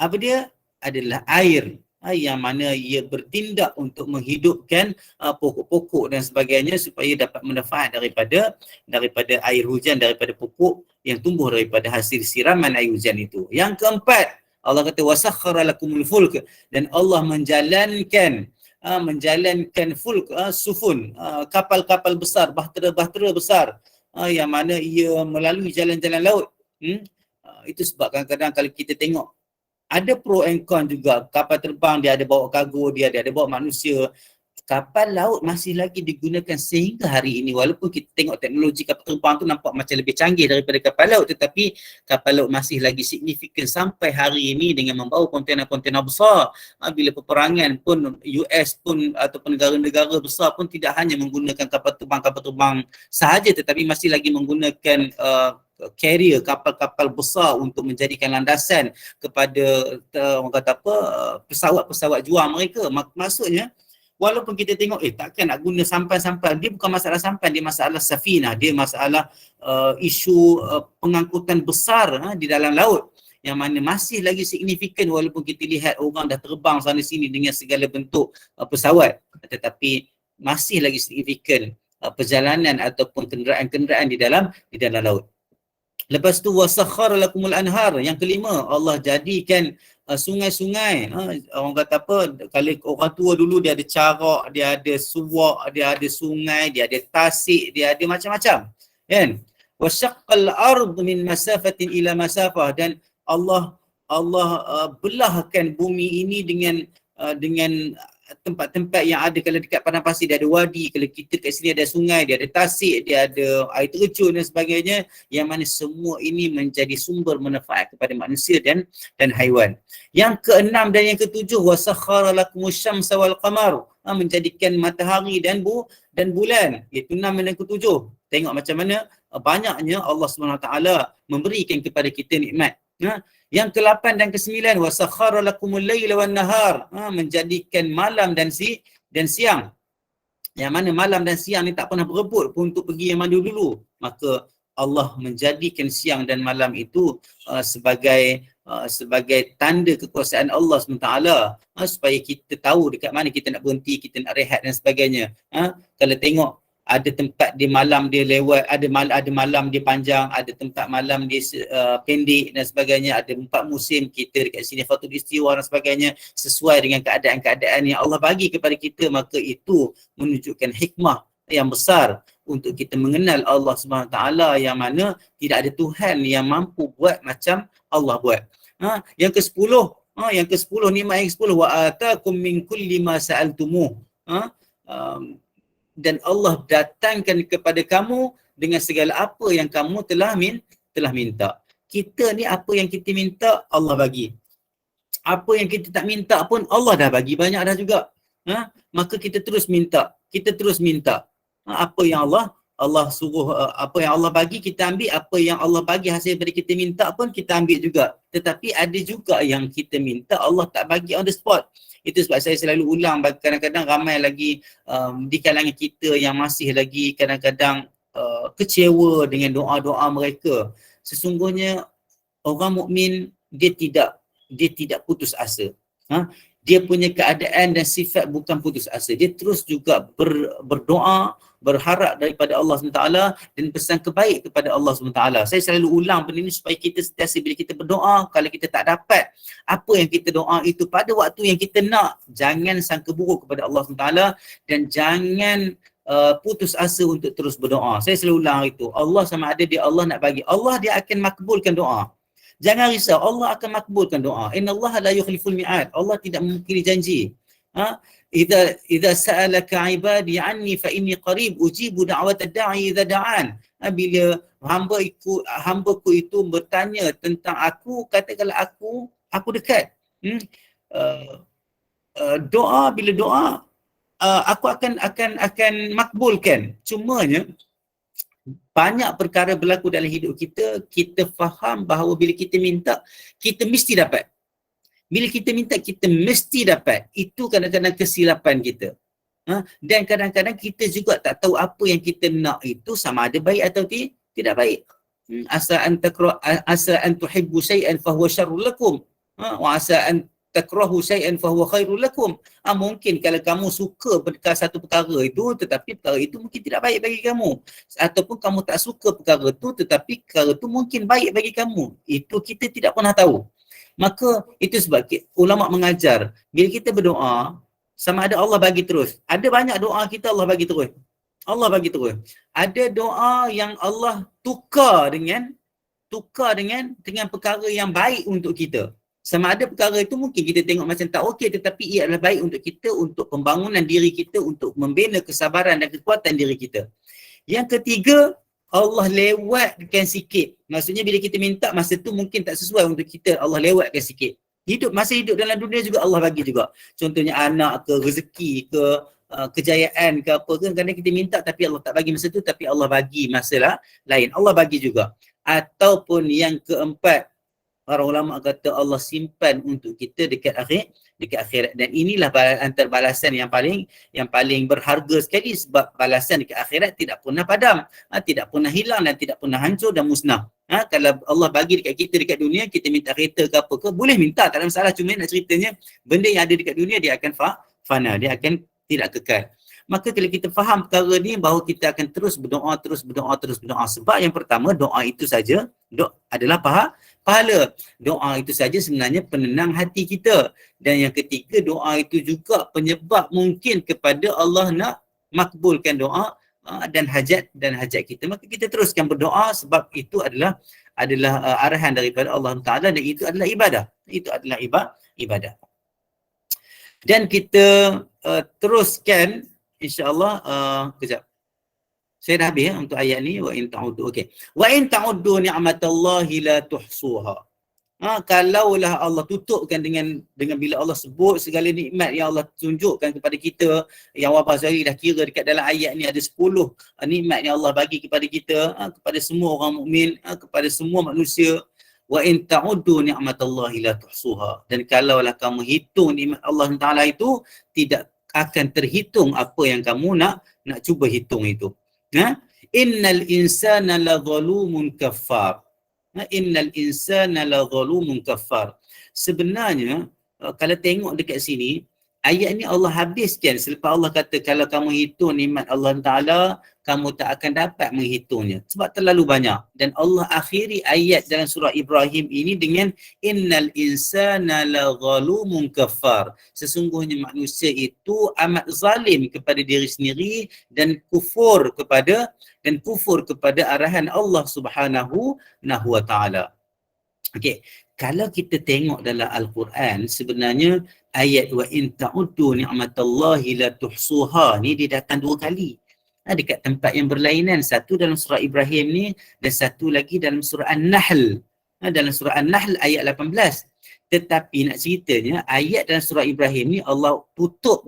apa dia? Adalah air yang mana ia bertindak untuk menghidupkan pokok-pokok dan sebagainya supaya dapat manfaat daripada air hujan, daripada pokok yang tumbuh daripada hasil siraman air hujan itu. Yang keempat, Allah kata wasakhkhara lakumul fulk, dan Allah menjalankan fulk, sufun, kapal-kapal besar, bahtera-bahtera besar yang mana ia melalui jalan-jalan laut. Itu sebab kadang-kadang kalau kita tengok ada pro and con juga. Kapal terbang dia ada bawa kargo, dia ada bawa manusia. Kapal laut masih lagi digunakan sehingga hari ini, walaupun kita tengok teknologi kapal terbang tu nampak macam lebih canggih daripada kapal laut, tetapi kapal laut masih lagi signifikan sampai hari ini dengan membawa kontena-kontena besar. Bila peperangan pun US pun ataupun negara-negara besar pun tidak hanya menggunakan kapal terbang sahaja, tetapi masih lagi menggunakan carrier, kapal-kapal besar untuk menjadikan landasan kepada orang kata apa, pesawat-pesawat juang mereka. Maksudnya walaupun kita tengok takkan nak guna sampan-sampan, dia bukan masalah sampan, dia masalah safinah, dia masalah isu pengangkutan besar di dalam laut yang mana masih lagi signifikan walaupun kita lihat orang dah terbang sana sini dengan segala bentuk pesawat, tetapi masih lagi signifikan perjalanan ataupun kenderaan-kenderaan di dalam laut. Lepas tu wasakhkhara lakumul anhar, yang kelima, Allah jadikan sungai-sungai. Orang kata apa, kalau orang tua dulu dia ada carak, dia ada suwak, dia ada sungai, dia ada tasik, dia ada macam-macam, kan? Wasyaqqal ard min masafatin ila masafah, dan Allah belahkan bumi ini dengan tempat-tempat yang ada. Kalau dekat padang pasir dia ada wadi, kalau kita kat sini ada sungai, dia ada tasik, dia ada air terjun dan sebagainya, yang mana semua ini menjadi sumber manfaat kepada manusia dan haiwan. Yang keenam dan yang ketujuh, wasakhkhara lakumus syamsa wal qamar, menjadikan matahari dan bulan. Itu 6 dan ketujuh. Tengok macam mana banyaknya Allah SWT memberikan kepada kita nikmat. Yang ke-8 dan ke-9, wasakhkhara lakumul laila wan nahar, menjadikan malam dan siang. Yang mana malam dan siang ni tak pernah berebut pun untuk pergi yang mana dulu. Maka Allah menjadikan siang dan malam itu sebagai tanda kekuasaan Allah SWT, supaya kita tahu dekat mana kita nak berhenti, kita nak rehat dan sebagainya. Kalau tengok ada tempat di malam dia lewat, ada malam dia panjang, ada tempat malam dia pendek dan sebagainya, ada 4 musim, kita dekat sini fatul istiwa dan sebagainya, sesuai dengan keadaan-keadaan yang Allah bagi kepada kita. Maka itu menunjukkan hikmah yang besar untuk kita mengenal Allah SWT, yang mana tidak ada Tuhan yang mampu buat macam Allah buat. Yang ke-10, nikmat yang ke-10, wa atakum min kulli ma sa'altumuh, dan Allah datangkan kepada kamu dengan segala apa yang kamu telah minta. Kita ni apa yang kita minta Allah bagi. Apa yang kita tak minta pun Allah dah bagi banyak dah juga. Maka kita terus minta. Apa yang Allah suruh, apa yang Allah bagi kita ambil, apa yang Allah bagi hasil daripada kita minta pun kita ambil juga. Tetapi ada juga yang kita minta Allah tak bagi on the spot. Itu sebab saya selalu ulang, kadang-kadang ramai lagi di kalangan kita yang masih lagi kadang-kadang kecewa dengan doa-doa mereka. Sesungguhnya orang mukmin dia tidak putus asa. Dia punya keadaan dan sifat bukan putus asa. Dia terus juga berdoa, berharap daripada Allah SWT dan pesan kebaik kepada Allah SWT. Saya selalu ulang benda ini supaya kita sentiasa bila kita berdoa, kalau kita tak dapat apa yang kita doa itu pada waktu yang kita nak, jangan sangka buruk kepada Allah SWT dan jangan putus asa untuk terus berdoa. Saya selalu ulang itu. Allah sama ada dia Allah nak bagi. Allah dia akan makbulkan doa. Jangan risau, Allah akan makbulkan doa. Innallaha la yukhliful mi'ad. Allah tidak memungkiri janji. Idza sa'alaka 'ibadi 'anni fa inni qarib ujibu da'watad da'i idza da'an. Bila hamba-ku itu bertanya tentang aku, katakanlah aku dekat. uh, doa, bila doa aku akan makbulkan. Cumanya banyak perkara berlaku dalam hidup kita, kita faham bahawa bila kita minta, kita mesti dapat. Bila kita minta, kita mesti dapat. Itu kadang-kadang kesilapan kita. Dan kadang-kadang kita juga tak tahu apa yang kita nak itu sama ada baik atau tidak baik. Asa an tuhibbu syai'an fahuwa syarrul lakum. Wa asa an takrahu syai'an fahuwa khairul lakum. Mungkin kalau kamu suka satu perkara itu, tetapi perkara itu mungkin tidak baik bagi kamu. Ataupun kamu tak suka perkara itu, tetapi perkara itu mungkin baik bagi kamu. Itu kita tidak pernah tahu. Maka itu sebab ulama mengajar, bila kita berdoa, sama ada Allah bagi terus. Ada banyak doa kita Allah bagi terus. Allah bagi terus. Ada doa yang Allah tukar dengan perkara yang baik untuk kita. Sama ada perkara itu mungkin kita tengok macam tak okey, tetapi ia adalah baik untuk kita, untuk pembangunan diri kita, untuk membina kesabaran dan kekuatan diri kita. Yang ketiga, Allah lewatkan sikit. Maksudnya bila kita minta masa tu mungkin tak sesuai untuk kita, Allah lewatkan sikit. Masa hidup dalam dunia juga Allah bagi juga. Contohnya anak ke, rezeki ke, kejayaan ke apa ke, kadang kita minta tapi Allah tak bagi masa tu, tapi Allah bagi masalah lain. Allah bagi juga. Ataupun yang keempat, para ulama kata Allah simpan untuk kita dekat akhirat. Dan inilah antara balasan yang paling berharga sekali, sebab balasan dekat akhirat tidak pernah padam, tidak pernah hilang dan tidak pernah hancur dan musnah. Kalau Allah bagi dekat kita dekat dunia, kita minta kereta ke apa ke, boleh minta, tak ada masalah. Cuma nak ceritanya, benda yang ada dekat dunia dia akan fana, dia akan tidak kekal. Maka kalau kita faham perkara ni, bahawa kita akan terus berdoa. Sebab yang pertama, doa itu saja adalah pahala. Doa itu saja sebenarnya penenang hati kita. Dan yang ketiga, doa itu juga penyebab mungkin kepada Allah nak makbulkan doa dan hajat kita. Maka kita teruskan berdoa, sebab itu adalah arahan daripada Allah Ta'ala, dan itu adalah ibadah. Ibadah. Dan kita teruskan insya-Allah, kejap. Saya dah habis untuk ayat ni, wa in ta'uddu. Okey. Wa in ta'uddu ni'matallahi la tuhsuha. Kalaulah Allah tutupkan dengan bila Allah sebut segala nikmat yang Allah tunjukkan kepada kita, yang Wabah Zahiri dah kira dekat dalam ayat ni ada 10 nikmat yang Allah bagi kepada kita, kepada semua orang mukmin, kepada semua manusia. Wa in ta'uddu ni'matallahi la tuhsuha. Dan kalaulah kamu hitung nikmat Allah Taala itu, tidak akan terhitung apa yang kamu nak cuba hitung itu. Innal insana la zalumun kafar. Innal insana la zalumun kafar. Sebenarnya kalau tengok dekat sini, ayat ni Allah habiskan selepas Allah kata kalau kamu hitung nikmat Allah Ta'ala, kamu tak akan dapat menghitungnya sebab terlalu banyak. Dan Allah akhiri ayat dalam surah Ibrahim ini dengan innal insana la zalumun kafar. Sesungguhnya manusia itu amat zalim kepada diri sendiri dan kufur kepada arahan Allah Subhanahu wa Ta'ala. Okey, kalau kita tengok dalam Al-Quran, sebenarnya ayat wa in ta'uddu ni'matallahi la tuhsuha ni dia datang 2 kali. Dekat tempat yang berlainan, satu dalam surah Ibrahim ni dan satu lagi dalam surah An-Nahl. Dalam surah An-Nahl ayat 18. Tetapi nak ceritanya, ayat dalam surah Ibrahim ni Allah tutup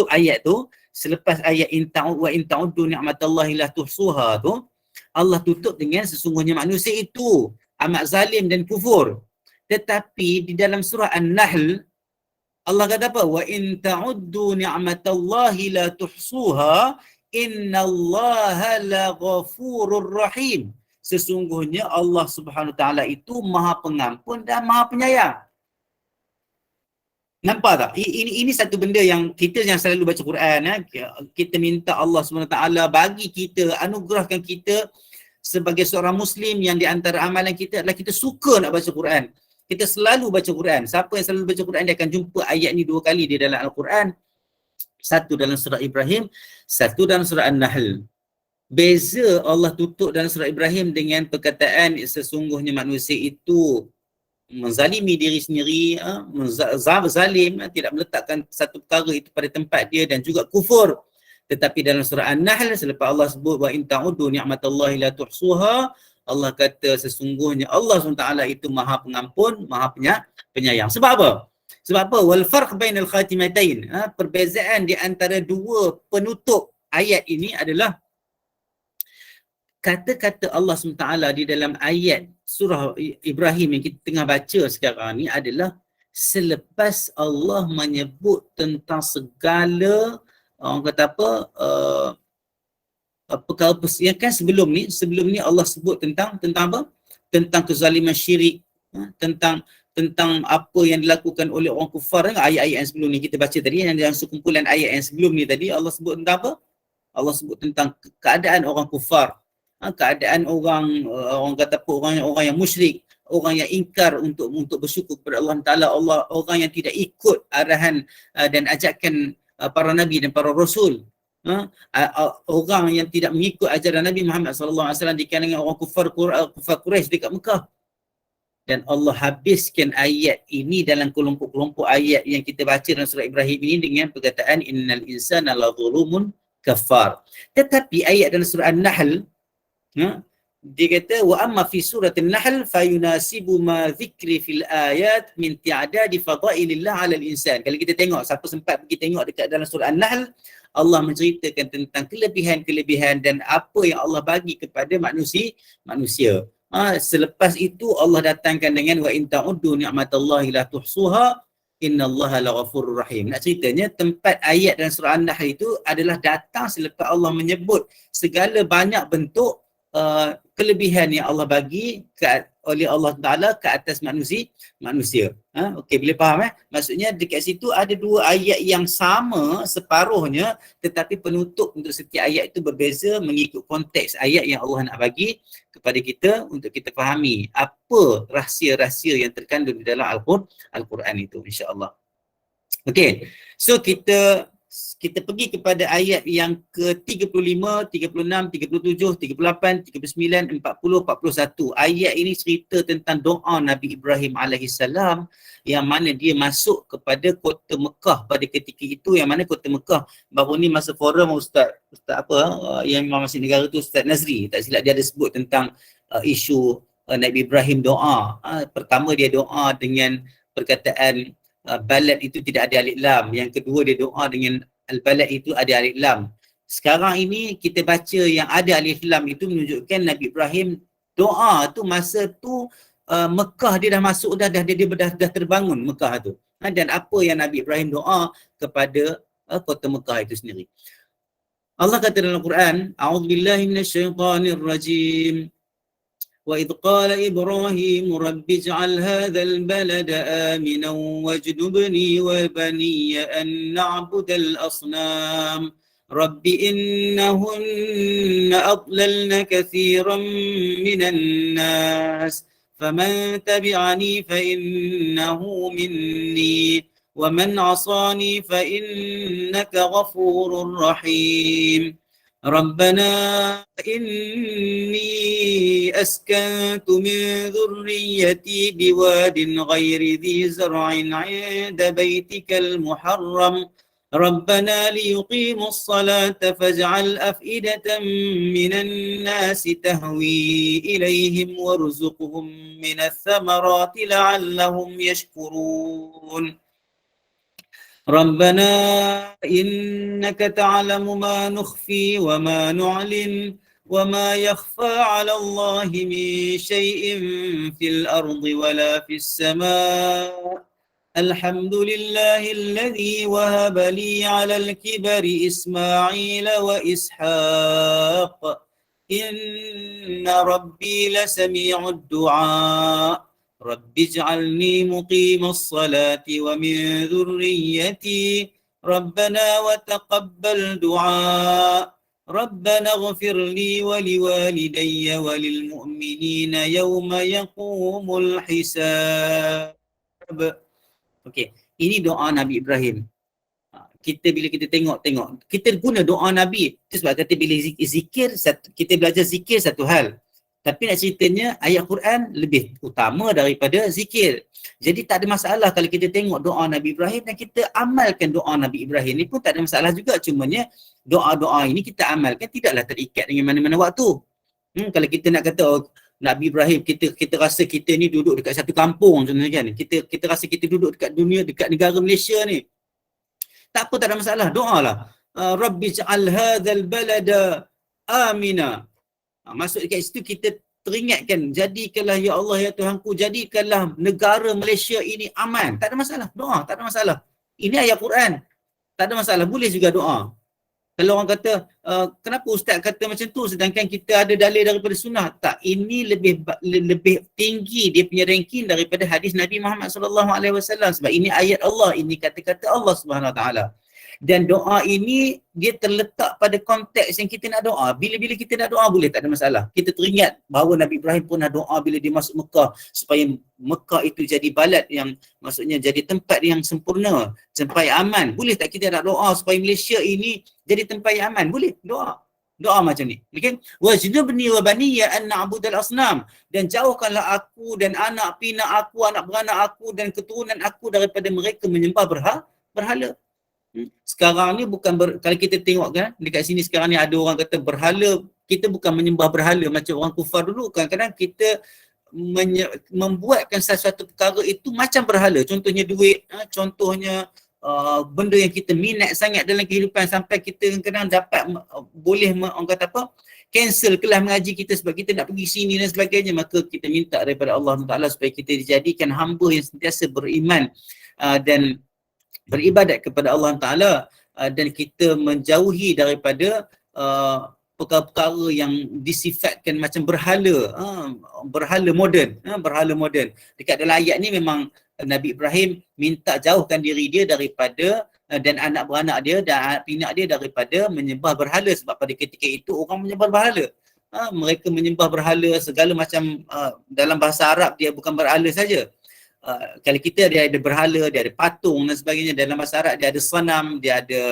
ayat tu, selepas ayat wa in ta'uddu ni'matallahi la tuhsuha tu, Allah tutup dengan sesungguhnya manusia itu amat zalim dan kufur. Tetapi di dalam surah An-Nahl Allah kata apa? Wa in ta'uddu ni'matallahi la tuhsuha innallaha la ghafurur rahim. Sesungguhnya Allah Subhanahu Wa Ta'ala itu Maha Pengampun dan Maha Penyayang. Nampak tak? Ini satu benda yang kita yang selalu baca Quran, kita minta Allah Subhanahu Wa Ta'ala bagi kita, anugerahkan kita sebagai seorang Muslim yang di antara amalan kita adalah kita suka nak baca Quran. Kita selalu baca Quran. Siapa yang selalu baca Quran, dia akan jumpa ayat ni 2 kali di dalam Al-Quran. Satu dalam surah Ibrahim, satu dalam surah An-Nahl. Beza Allah tutup dalam surah Ibrahim dengan perkataan sesungguhnya manusia itu menzalimi diri sendiri, zalim, tidak meletakkan satu perkara itu pada tempat dia dan juga kufur. Tetapi dalam surah An-Nahl, selepas Allah sebut wa in ta'uddu ni'matallahi la tuhsuha, Allah kata sesungguhnya Allah SWT itu Maha Pengampun, Maha Penyayang. Sebab apa? Sebab apa? Wal farq bainal khatimatain. Perbezaan di antara dua penutup ayat ini adalah kata-kata Allah SWT di dalam ayat surah Ibrahim yang kita tengah baca sekarang ni adalah selepas Allah menyebut tentang segala orang kata apa perkara yang kan sebelum ni Allah sebut tentang apa? Tentang kezaliman syirik, tentang apa yang dilakukan oleh orang kufar. Ayat-ayat yang sebelum ni kita baca tadi, yang dalam sekumpulan ayat yang sebelum ni tadi Allah sebut tentang apa? Allah sebut tentang keadaan orang kufar, keadaan orang kata apa, orang yang musyrik, orang yang ingkar untuk bersyukur kepada Allah Taala, orang yang tidak ikut arahan dan ajakan para nabi dan para rasul, orang yang tidak mengikut ajaran Nabi Muhammad sallallahu alaihi wasallam di kalangan orang kufar Quraisy dekat Mekah. Dan Allah habiskan ayat ini dalam kelompok-kelompok ayat yang kita baca dalam surah Ibrahim ini dengan perkataan innal insana lazulumun kafar. Tetapi ayat dalam surah An-Nahl, dia kata wa amma fi surah An-Nahl fayunasibu ma dzikri fil ayat min ti'adadi fadailillah 'ala al-insan. Kalau kita tengok, siapa sempat pergi tengok dekat dalam surah An-Nahl, Allah menceritakan tentang kelebihan-kelebihan dan apa yang Allah bagi kepada manusia. Selepas itu Allah datangkan dengan wa in ta'uddu ni'matallahi la tuhsuha innallaha laghafurur rahim. Nak ceritanya tempat ayat dalam surah An-Nahl itu adalah datang selepas Allah menyebut segala banyak bentuk kelebihan yang Allah bagi oleh Allah Ta'ala ke atas manusia. Okey, boleh faham Maksudnya dekat situ ada dua ayat yang sama separuhnya, tetapi penutup untuk setiap ayat itu berbeza mengikut konteks ayat yang Allah nak bagi kepada kita untuk kita fahami apa rahsia-rahsia yang terkandung di dalam Al-Quran itu, insya-Allah. Okey, so kita pergi kepada ayat yang ke-35, 36, 37, 38, 39, 40, 41. Ayat ini cerita tentang doa Nabi Ibrahim alaihissalam yang mana dia masuk kepada kota Mekah pada ketika itu, yang mana kota Mekah baru ni masa forum Ustaz yang masih negara tu, Ustaz Nazri, tak silap dia ada sebut tentang isu Nabi Ibrahim doa. Pertama dia doa dengan perkataan balad itu tidak ada alif lam. Yang kedua dia doa dengan al-balad itu ada alif lam. Sekarang ini kita baca yang ada alif lam itu menunjukkan Nabi Ibrahim doa tu masa tu Mekah dia dah masuk, dah terbangun Mekah tu. Dan apa yang Nabi Ibrahim doa kepada kota Mekah itu sendiri. Allah kata dalam Al-Quran, a'udzubillahi minasyaitonirrajim. وَإِذْ قَالَ إِبْرَاهِيمُ رَبِّ اجْعَلْ هَذَا الْبَلَدَ آمِنًا وَاجْنُبْنِي وَبَنِيَّ أَن نَّعْبُدَ الْأَصْنَامَ رَبِّ إِنَّهُنَّ أَضْلَلْنَ كَثِيرًا مِنَ النَّاسِ فَمَن تَبِعَنِي فَإِنَّهُ مِنِّي وَمَنْ عَصَانِي فَإِنَّكَ غَفُورٌ رَّحِيمٌ ربنا إني أسكنت من ذريتي بواد غير ذي زرع عند بيتك المحرم ربنا ليقيموا الصلاة فاجعل أفئدة من الناس تهوي إليهم وارزقهم من الثمرات لعلهم يشكرون ربنا إنك تعلم ما نخفي وما نعلن وما يخفى على الله من شيء في الأرض ولا في السماء الحمد لله الذي وهب لي على الكبر إسماعيل وإسحاق إن ربي لسميع الدعاء رب اجعلني مقيم الصلاة ومن ذريتي ربنا وتقبل دعاء ربنا اغفر لي ولوالدي وللمؤمنين يوم يقوم الحساب. Okey, ini doa Nabi Ibrahim. Bila kita tengok, kita guna doa Nabi. Itu sebab kata bila zikir, kita belajar zikir satu hal. Tapi nak ceritanya ayat Quran lebih utama daripada zikir. Jadi tak ada masalah kalau kita tengok doa Nabi Ibrahim dan kita amalkan doa Nabi Ibrahim ni pun tak ada masalah juga. Cumanya doa-doa ini kita amalkan tidaklah terikat dengan mana-mana waktu. Kalau kita nak kata Nabi Ibrahim, kita rasa kita ni duduk dekat satu kampung contohnya kan. Kita rasa kita duduk dekat dunia, dekat negara Malaysia ni. Tak apa, tak ada masalah. Doalah. Rabbi ja'al hadzal balada amina. Maksud dekat situ kita teringatkan, jadikanlah ya Allah ya Tuhanku, jadikanlah negara Malaysia ini aman. Tak ada masalah. Doa, tak ada masalah. Ini ayat Quran. Tak ada masalah. Boleh juga doa. Kalau orang kata, kenapa ustaz kata macam tu sedangkan kita ada dalil daripada sunnah? Tak, ini lebih tinggi dia punya ranking daripada hadis Nabi Muhammad SAW. Sebab ini ayat Allah, ini kata-kata Allah Subhanahu Wa Taala. Dan doa ini dia terletak pada konteks yang kita nak doa. Bila-bila kita nak doa boleh, tak ada masalah. Kita teringat bahawa Nabi Ibrahim pernah doa bila dia masuk Mekah supaya Mekah itu jadi balad yang maksudnya jadi tempat yang sempurna, tempat yang aman. Boleh tak kita nak doa supaya Malaysia ini jadi tempat yang aman? Boleh, doa. Doa macam ni. Okay? Wajnubni wa baniya an na'budal asnam. Dan jauhkanlah aku dan anak pinak aku, anak beranak aku dan keturunan aku daripada mereka menyembah berhala. Sekarang ni bukan kalau kita tengok kan dekat sini sekarang ni ada orang kata berhala, kita bukan menyembah berhala macam orang kufar dulu. Kadang-kadang kita membuatkan sesuatu perkara itu macam berhala. Contohnya duit, contohnya benda yang kita minat sangat dalam kehidupan sampai kita kadang-kadang dapat boleh orang kata apa, cancel kelas mengaji kita sebab kita nak pergi sini dan sebagainya. Maka kita minta daripada Allah Taala supaya kita dijadikan hamba yang sentiasa beriman dan beribadat kepada Allah Ta'ala, dan kita menjauhi daripada perkara-perkara yang disifatkan macam berhala, berhala moden. Dekat dalam ayat ni memang Nabi Ibrahim minta jauhkan diri dia daripada dan anak beranak dia dan anak pinak dia daripada menyembah berhala, sebab pada ketika itu orang menyembah berhala. Mereka menyembah berhala segala macam, dalam bahasa Arab dia bukan berhala saja. Kalau kita dia ada berhala, dia ada patung dan sebagainya. Dalam bahasa Arab dia ada sanam, dia ada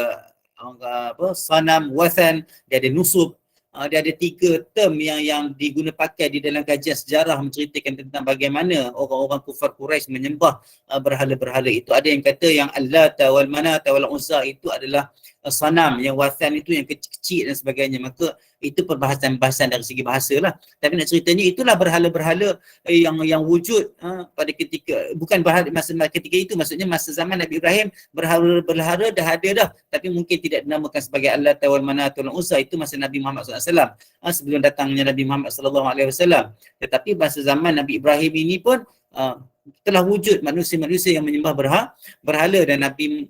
sanam, wathan, dia ada nusub. Dia ada 3 term yang diguna pakai di dalam kajian sejarah menceritakan tentang bagaimana orang-orang kufar Quraisy menyembah berhala-berhala itu. Ada yang kata yang Allata wal Manata wal Uzza itu adalah sanam, yang wathan itu yang kecil-kecil dan sebagainya. Maka itu perbahasan dari segi bahasa lah. Tapi nak ceritanya itulah berhala-berhala yang wujud pada ketika, bukan berhala masa ketika itu, maksudnya masa zaman Nabi Ibrahim berhala dah ada dah, tapi mungkin tidak dinamakan sebagai Allata wal Manata wal Uzza. Itu masa Nabi Muhammad SAW, sebelum datangnya Nabi Muhammad SAW. Tetapi masa zaman Nabi Ibrahim ini pun telah wujud manusia-manusia yang menyembah berhala, dan Nabi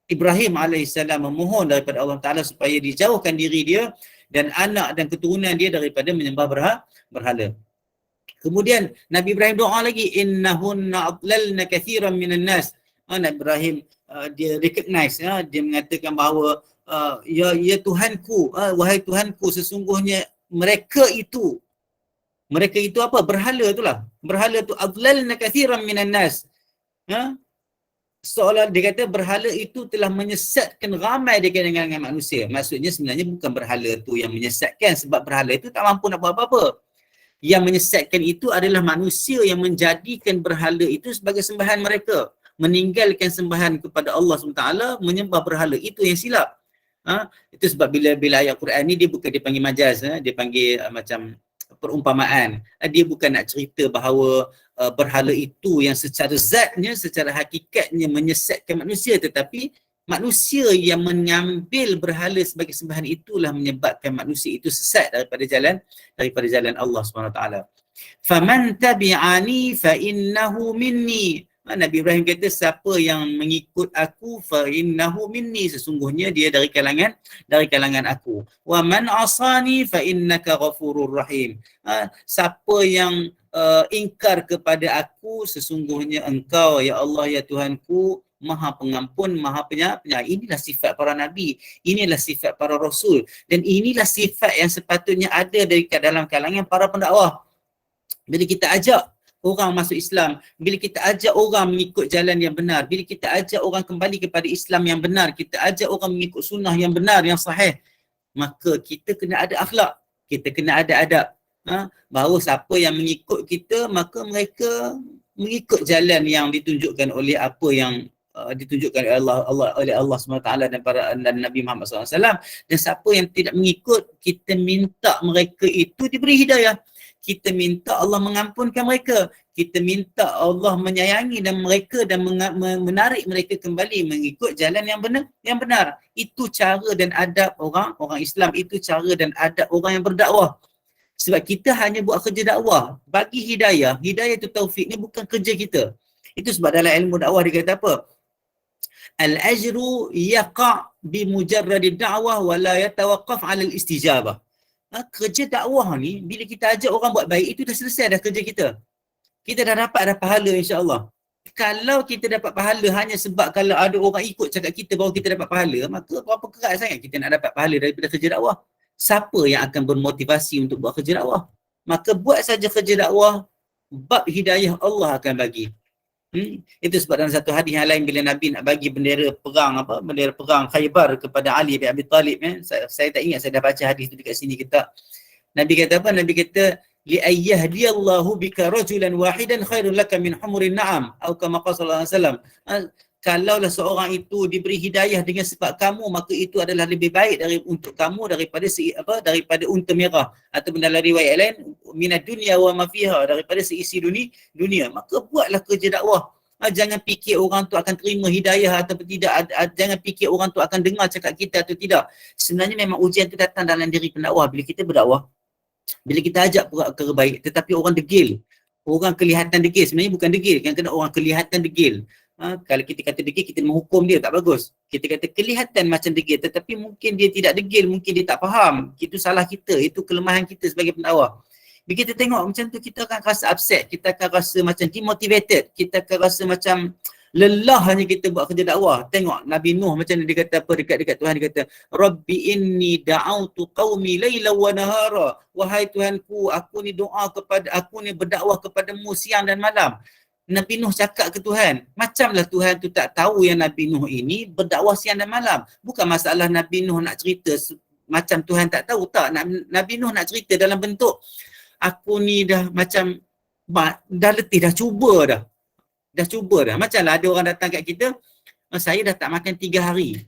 Ibrahim AS memohon daripada Allah Ta'ala supaya dijauhkan diri dia dan anak dan keturunan dia daripada menyembah berhala. Kemudian Nabi Ibrahim doa lagi, innahunna adlalna kathiran minan nas. Nabi Ibrahim dia recognize, dia mengatakan bahawa ya Tuhanku, wahai Tuhanku, sesungguhnya mereka itu apa? Berhala itulah. Berhala tu adlalna kathiran minan nas. Seolah dia kata berhala itu telah menyesatkan ramai di kalangan manusia. Maksudnya sebenarnya bukan berhala tu yang menyesatkan, sebab berhala itu tak mampu nak buat apa-apa. Yang menyesatkan itu adalah manusia yang menjadikan berhala itu sebagai sembahan mereka. Meninggalkan sembahan kepada Allah SWT, menyembah berhala. Itu yang silap. Itu sebab bila ayat Quran ni dia bukan dipanggil majaz, dia panggil macam perumpamaan. Dia bukan nak cerita bahawa berhala itu yang secara zatnya, secara hakikatnya menyesatkan manusia, tetapi manusia yang mengambil berhala sebagai sembahan itulah menyebabkan manusia itu sesat daripada jalan Allah SWT. Faman tabi'ani fa innahu minni. Nabi Ibrahim kata, siapa yang mengikut aku fa innahu minni, sesungguhnya dia dari kalangan aku. Wa man asani fa innaka ghafurur rahim. Siapa yang ingkar kepada aku, sesungguhnya engkau ya Allah ya Tuhanku Maha Pengampun, Maha Penyayang. Inilah sifat para nabi, inilah sifat para rasul, dan inilah sifat yang sepatutnya ada dari dalam kalangan para pendakwah. Bila kita ajak orang masuk Islam, bila kita ajak orang mengikut jalan yang benar, bila kita ajak orang kembali kepada Islam yang benar, kita ajak orang mengikut sunnah yang benar, yang sahih, maka kita kena ada akhlak, kita kena ada adab. Bahawa siapa yang mengikut kita, maka mereka mengikut jalan yang ditunjukkan oleh apa yang ditunjukkan oleh Allah SWT dan Nabi Muhammad SAW. Dan siapa yang tidak mengikut, kita minta mereka itu diberi hidayah. kita minta Allah mengampunkan mereka, kita minta Allah menyayangi dan mereka dan menarik mereka kembali mengikut jalan yang benar. Itu cara dan adab orang Islam, itu cara dan adab orang yang berdakwah. Sebab kita hanya buat kerja dakwah, bagi hidayah itu taufik, ni bukan kerja kita. Itu sebab dalam ilmu dakwah dia kata apa? Al-ajru yaqa' bi mujarradi da'wah wa la yatawaqqaf 'ala al-istijabah. Kerja dakwah ni bila kita ajak orang buat baik, itu dah selesai dah kerja kita. Kita dah dapat pahala insya-Allah. Kalau kita dapat pahala hanya sebab kalau ada orang ikut cakap kita baru kita dapat pahala, maka berapa kerat sangat kita nak dapat pahala daripada kerja dakwah. Siapa yang akan bermotivasi untuk buat kerja dakwah? Maka buat saja kerja dakwah, bab hidayah Allah akan bagi. Itu sebab dalam satu hadis yang lain bila Nabi nak bagi bendera perang Khaybar kepada Ali bin Abi Talib, saya tak ingat saya dah baca hadis tu dekat sini kita. Nabi kata apa? Nabi kata li ayyahdiyallahu bika rajulan wahidan khairul laka min humurin na'am atau kama qala sallallahu alaihi wasallam. Kalaulah seorang itu diberi hidayah dengan sebab kamu, maka itu adalah lebih baik untuk kamu daripada unta merah, ataupun dalam riwayat lain minad dunya wa ma fiha, daripada seisi dunia. Maka buatlah kerja dakwah. Jangan fikir orang tu akan terima hidayah ataupun tidak, jangan fikir orang tu akan dengar cakap kita atau tidak. Sebenarnya memang ujian tu datang dalam diri pendakwah. Bila kita berdakwah, bila kita ajak perkara baik tetapi orang degil, orang kelihatan degil, sebenarnya bukan degil, yang kena orang kelihatan degil. Kalau kita kata degil, kita menghukum dia, tak bagus. Kita kata kelihatan macam degil tetapi mungkin dia tidak degil, mungkin dia tak faham. Itu salah kita, itu kelemahan kita sebagai pendakwah. Bila kita tengok macam tu, kita akan rasa upset, kita akan rasa macam demotivated, kita akan rasa macam lelah hanya kita buat kerja dakwah. Tengok Nabi Nuh macam dia kata apa dekat Tuhan, dia kata Rabbi inni da'autu qaumi layla wa nahara. Wahai Tuhanku, aku ni berdakwah kepadamu siang dan malam. Nabi Nuh cakap ke Tuhan, macamlah Tuhan tu tak tahu yang Nabi Nuh ini berdakwah siang dan malam. Bukan masalah Nabi Nuh nak cerita macam Tuhan tak tahu, tak. Nabi Nuh nak cerita dalam bentuk aku ni dah macam dah letih, dah cuba dah. Macamlah ada orang datang kat kita, saya dah tak makan 3 hari.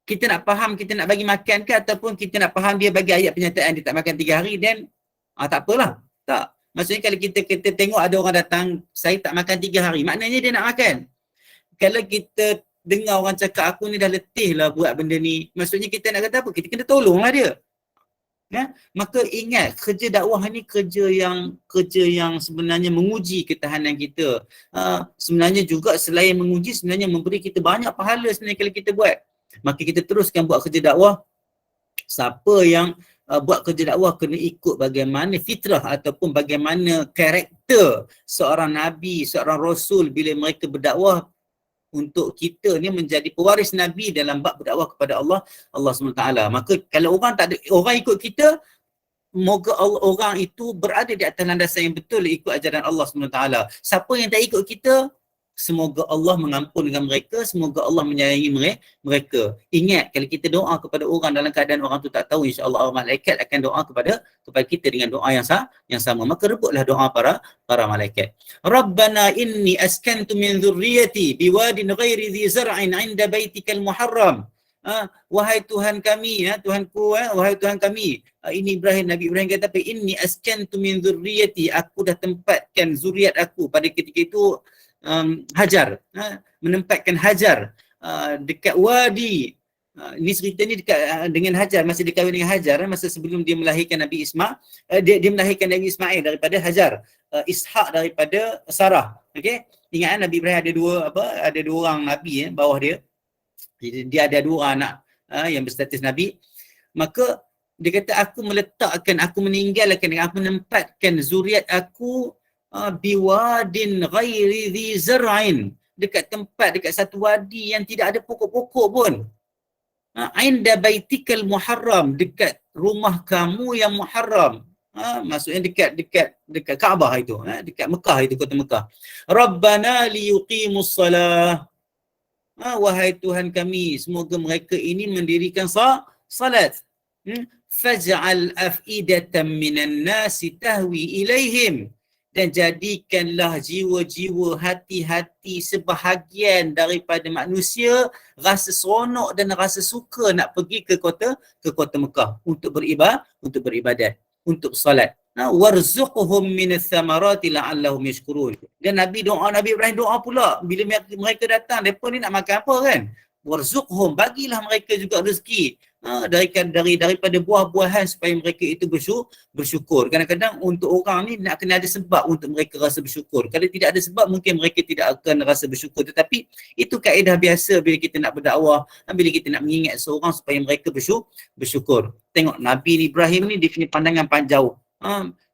Kita nak faham, kita nak bagi makan ke, ataupun kita nak faham dia bagi ayat penyataan dia tak makan 3 hari, then tak apalah. Tak. Maksudnya kalau kita tengok ada orang datang, saya tak makan 3 hari, maknanya dia nak makan. Kalau kita dengar orang cakap aku ni dah letih lah buat benda ni, maksudnya kita nak kata apa? Kita kena tolonglah dia. Maka ingat, kerja dakwah ni kerja yang sebenarnya menguji ketahanan kita. Sebenarnya juga selain menguji, sebenarnya memberi kita banyak pahala sebenarnya kalau kita buat. Maka kita teruskan buat kerja dakwah. Siapa yang buat kerja dakwah kena ikut bagaimana fitrah ataupun bagaimana karakter seorang Nabi, seorang Rasul bila mereka berdakwah untuk kita ni menjadi pewaris Nabi dalam bab berdakwah kepada Allah SWT. Maka kalau orang ikut kita, moga orang itu berada di atas landasan yang betul ikut ajaran Allah SWT. Siapa yang tak ikut kita, semoga Allah mengampunkan mereka, semoga Allah menyayangi mereka. Ingat, kalau kita doa kepada orang dalam keadaan orang tu tak tahu, insya-Allah malaikat akan doa kepada kita dengan doa yang sama. Maka rebutlah doa para malaikat. Rabbana inni askantu min dhurriyyati biwadin ghairi dhi zar'in 'inda baitikal muharram. Wahai Tuhan kami, Tuhanku, wahai Tuhan kami. Ini Nabi Ibrahim kata apa? Inni askantu min dhurriyyati, aku dah tempatkan zuriat aku. Pada ketika itu Hajar, menempatkan Hajar dekat wadi. Ini cerita ni dekat dengan Hajar, masih dia kahwin dengan Hajar masa sebelum dia melahirkan Nabi Ismail. Dia melahirkan Nabi Ismail daripada Hajar, Ishak daripada Sarah. Okey, ingat Nabi Ibrahim ada dua orang nabi bawah dia. Dia ada 2 anak yang berstatus nabi. Maka dia kata aku meninggalkan, aku menempatkan zuriat aku biwadin ghairi dhi zar'in, dekat satu wadi yang tidak ada pokok-pokok pun. Inda baitikal muharram, dekat rumah kamu yang muharram. Maksudnya dekat Kaabah itu, dekat Mekah itu, kota Mekah. Rabbana liyuqimus salah. Wahai Tuhan kami, semoga mereka ini mendirikan salat. Faj'al af'idatan minan nasi tahwi ilaihim, dan jadikanlah jiwa-jiwa, hati-hati sebahagian daripada manusia rasa seronok dan rasa suka nak pergi ke kota Mekah untuk beribadat, untuk salat. warzuqhum minas samarati la'allahum yashkurun. Dan Nabi Ibrahim doa pula bila mereka datang, depa ni nak makan apa kan? Warzuqhum, bagilah mereka juga rezeki daripada buah-buahan supaya mereka itu bersyukur. Kadang-kadang untuk orang ni nak kena ada sebab untuk mereka rasa bersyukur. Kalau tidak ada sebab mungkin mereka tidak akan rasa bersyukur. Tetapi itu kaedah biasa bila kita nak berdakwah, bila kita nak mengingat seorang supaya mereka bersyukur. Tengok Nabi Ibrahim ni dia punya pandangan jauh.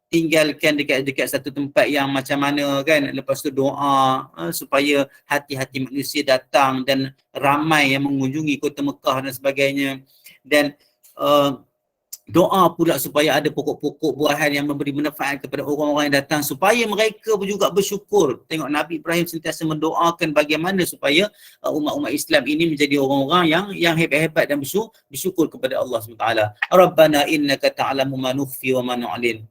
Tinggalkan dekat satu tempat yang macam mana kan, lepas tu doa supaya hati-hati manusia datang dan ramai yang mengunjungi kota Mekah dan sebagainya, dan doa pula supaya ada pokok-pokok buahan yang memberi manfaat kepada orang-orang yang datang supaya mereka juga bersyukur. Tengok Nabi Ibrahim sentiasa mendoakan bagaimana supaya umat-umat Islam ini menjadi orang-orang yang hebat-hebat dan bersyukur kepada Allah SWT. Rabbana innaka ta'lamu ma nukhfi wa ma nu'lin.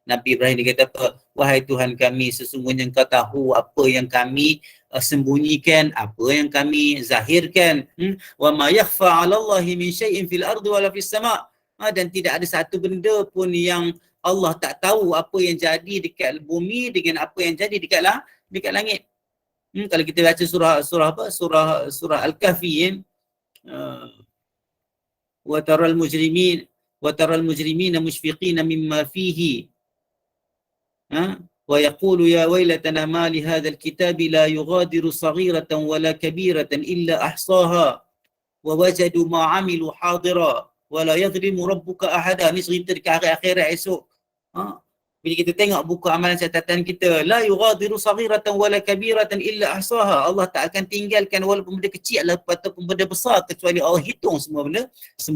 Nabi Ibrahim dia kata apa? Wahai Tuhan kami, sesungguhnya Engkau tahu apa yang kami sembunyikan, apa yang kami zahirkan. Wa ma yakhfa 'ala Allahi min syai'in fil ardi wala fis sama'. Dan tidak ada satu benda pun yang Allah tak tahu apa yang jadi dekat bumi dengan apa yang jadi dekat langit. Kalau kita baca surah Al-Kahfi, wa taral mujrimina mushfiqina mimma fihi wa yaqulu ya waylatana ma li hadzal kitabi la yughadiru saghiratan wala kabiratan illa ahsaha wa wajadu ma 'amilu hadira wala yadhlimu rabbuka ahada. Ni cerita dekat hari akhirat esok. Bila kita tengok buku amalan catatan kita, la yughadiru saghiratan wala kabiratan illa ahsaha. Allah tak akan tinggalkan walaupun benda kecil ataupun benda besar kecuali Allah hitung semua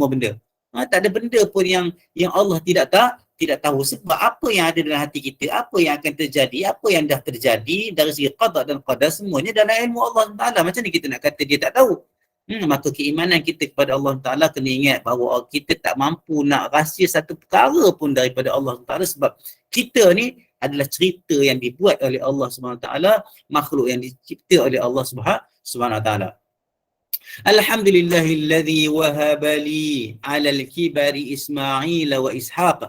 benda. Tak ada benda pun yang Allah tidak tahu. Sebab apa yang ada dalam hati kita, apa yang akan terjadi, apa yang dah terjadi dari segi qada dan qadar, semuanya dalam ilmu Allah Taala. Macam ni kita nak kata dia tak tahu? Maka keimanan kita kepada Allah Ta'ala kena ingat bahawa kita tak mampu nak rahsia satu perkara pun daripada Allah Ta'ala, sebab kita ni adalah cerita yang dibuat oleh Allah SWT, makhluk yang dicipta oleh Allah SWT. Alhamdulillahilladzi wahabali alal kibari Ismail wa Ishaq.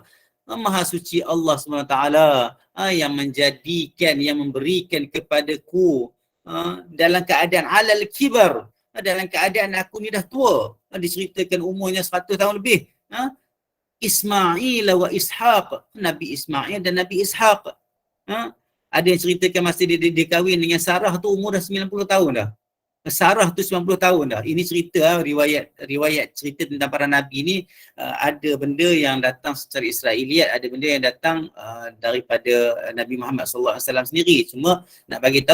Maha suci Allah SWT yang menjadikan, yang memberikan kepadaku dalam keadaan alal kibar, dalam keadaan aku ni dah tua. Diceritakan umurnya 100 tahun lebih. Ismail wa Ishaq, Nabi Ismail dan Nabi Ishaq. Ada yang ceritakan masa dia kahwin dengan Sarah tu umur dah 90 tahun dah. Sarah tu 90 tahun dah. Ini cerita riwayat cerita tentang para nabi ni. Ada benda yang datang secara Israeliat, ada benda yang datang daripada Nabi Muhammad SAW sendiri. Cuma nak bagi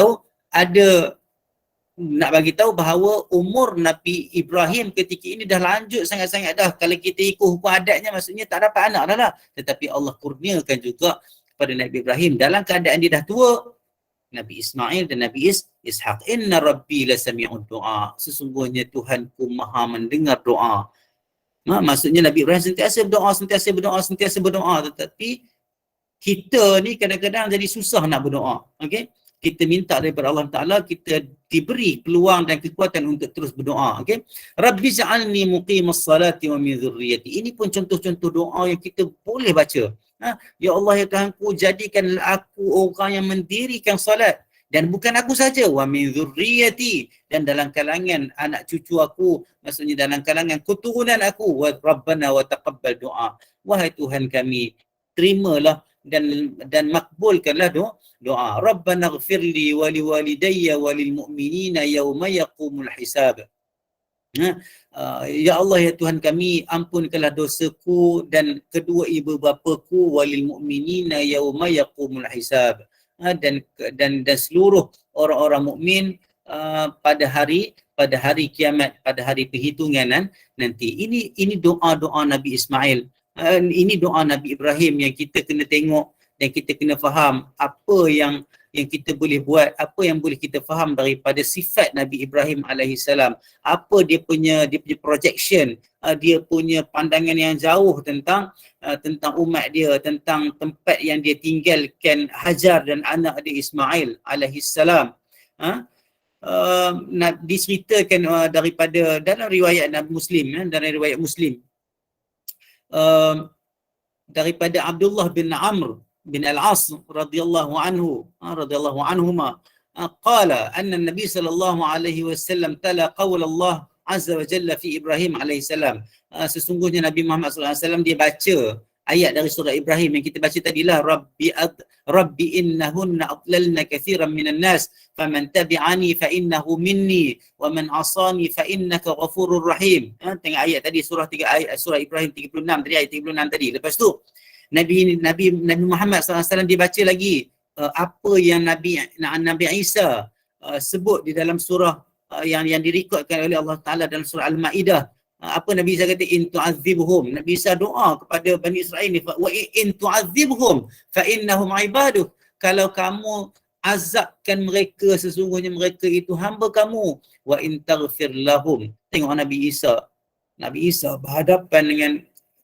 tahu bahawa umur Nabi Ibrahim ketika ini dah lanjut sangat-sangat dah. Kalau kita ikut hukum adatnya, maksudnya tak dapat anak dah lah. Tetapi Allah kurniakan juga kepada Nabi Ibrahim dalam keadaan dia dah tua, Nabi Ismail dan Nabi Ishaq. Inna Rabbi la sami'ud du'a. Sesungguhnya Tuhanku maha mendengar doa. Maksudnya Nabi Ibrahim sentiasa berdoa. Tetapi kita ni kadang-kadang jadi susah nak berdoa. Okay? Kita minta daripada Allah Ta'ala, kita diberi peluang dan kekuatan untuk terus berdoa. Okay? Rabbi ja'alni muqimas salati wa min dhurriyyati. Ini pun contoh-contoh doa yang kita boleh baca. Ya Allah, ya Tuhanku, jadikanlah aku orang yang mendirikan salat. Dan bukan aku saja, wa min dhurriyyati, dan dalam kalangan anak cucu aku, maksudnya dalam kalangan keturunan aku. Wa Rabbana wa taqabbal doa. Wahai Tuhan kami, terimalah dan makbulkanlah doa. Rabbana ighfirli wa liwalidayya wa lil mu'minina yawma yaqumul hisab. Ya Allah, ya Tuhan kami, ampunkanlah dosaku dan kedua ibu bapaku, walil mu'minina yawma yaqumul hisab. Dan seluruh orang-orang mukmin pada hari kiamat, pada hari perhitungan nanti. Ini doa-doa Nabi Ismail. Ini doa Nabi Ibrahim yang kita kena tengok dan kita kena faham apa yang kita boleh buat, apa yang boleh kita faham daripada sifat Nabi Ibrahim alaihissalam. Apa dia punya projection, dia punya pandangan yang jauh tentang umat dia, tentang tempat yang dia tinggalkan Hajar dan anak dia Ismail alaihissalam. Diceritakan daripada dalam riwayat Muslim, dalam riwayat Muslim. daripada Abdullah bin Amr bin Al-As radhiyallahu anhu radhiyallahu anhuma qala anna Nabi sallallahu alaihi wasallam tala qaul Allah azza wa jalla fi Ibrahim alaihi salam. Sesungguhnya Nabi Muhammad sallallahu alaihi wasallam dia baca ayat dari surah Ibrahim yang kita baca tadilah, Rabbi innahunna adlalna katsiran minan nas faman tabi'ani fa innahu minni wa man asani fa innaka ghafurur rahim. Tengok ayat tadi surah surah Ibrahim 36 tadi, ayat 36 tadi. Lepas tu Nabi Muhammad SAW dia baca lagi apa yang Nabi Isa sebut di dalam surah yang direkodkan oleh Allah Taala dalam surah Al-Maidah. Apa Nabi Isa kata, in tu'adzibhum. Nabi Isa doa kepada Bani Israel ni, wa in tu'adzibhum fa innahum ibaduh. Kalau kamu azabkan mereka, sesungguhnya mereka itu hamba kamu. Wa in taghfir lahum. Tengok Nabi Isa berhadapan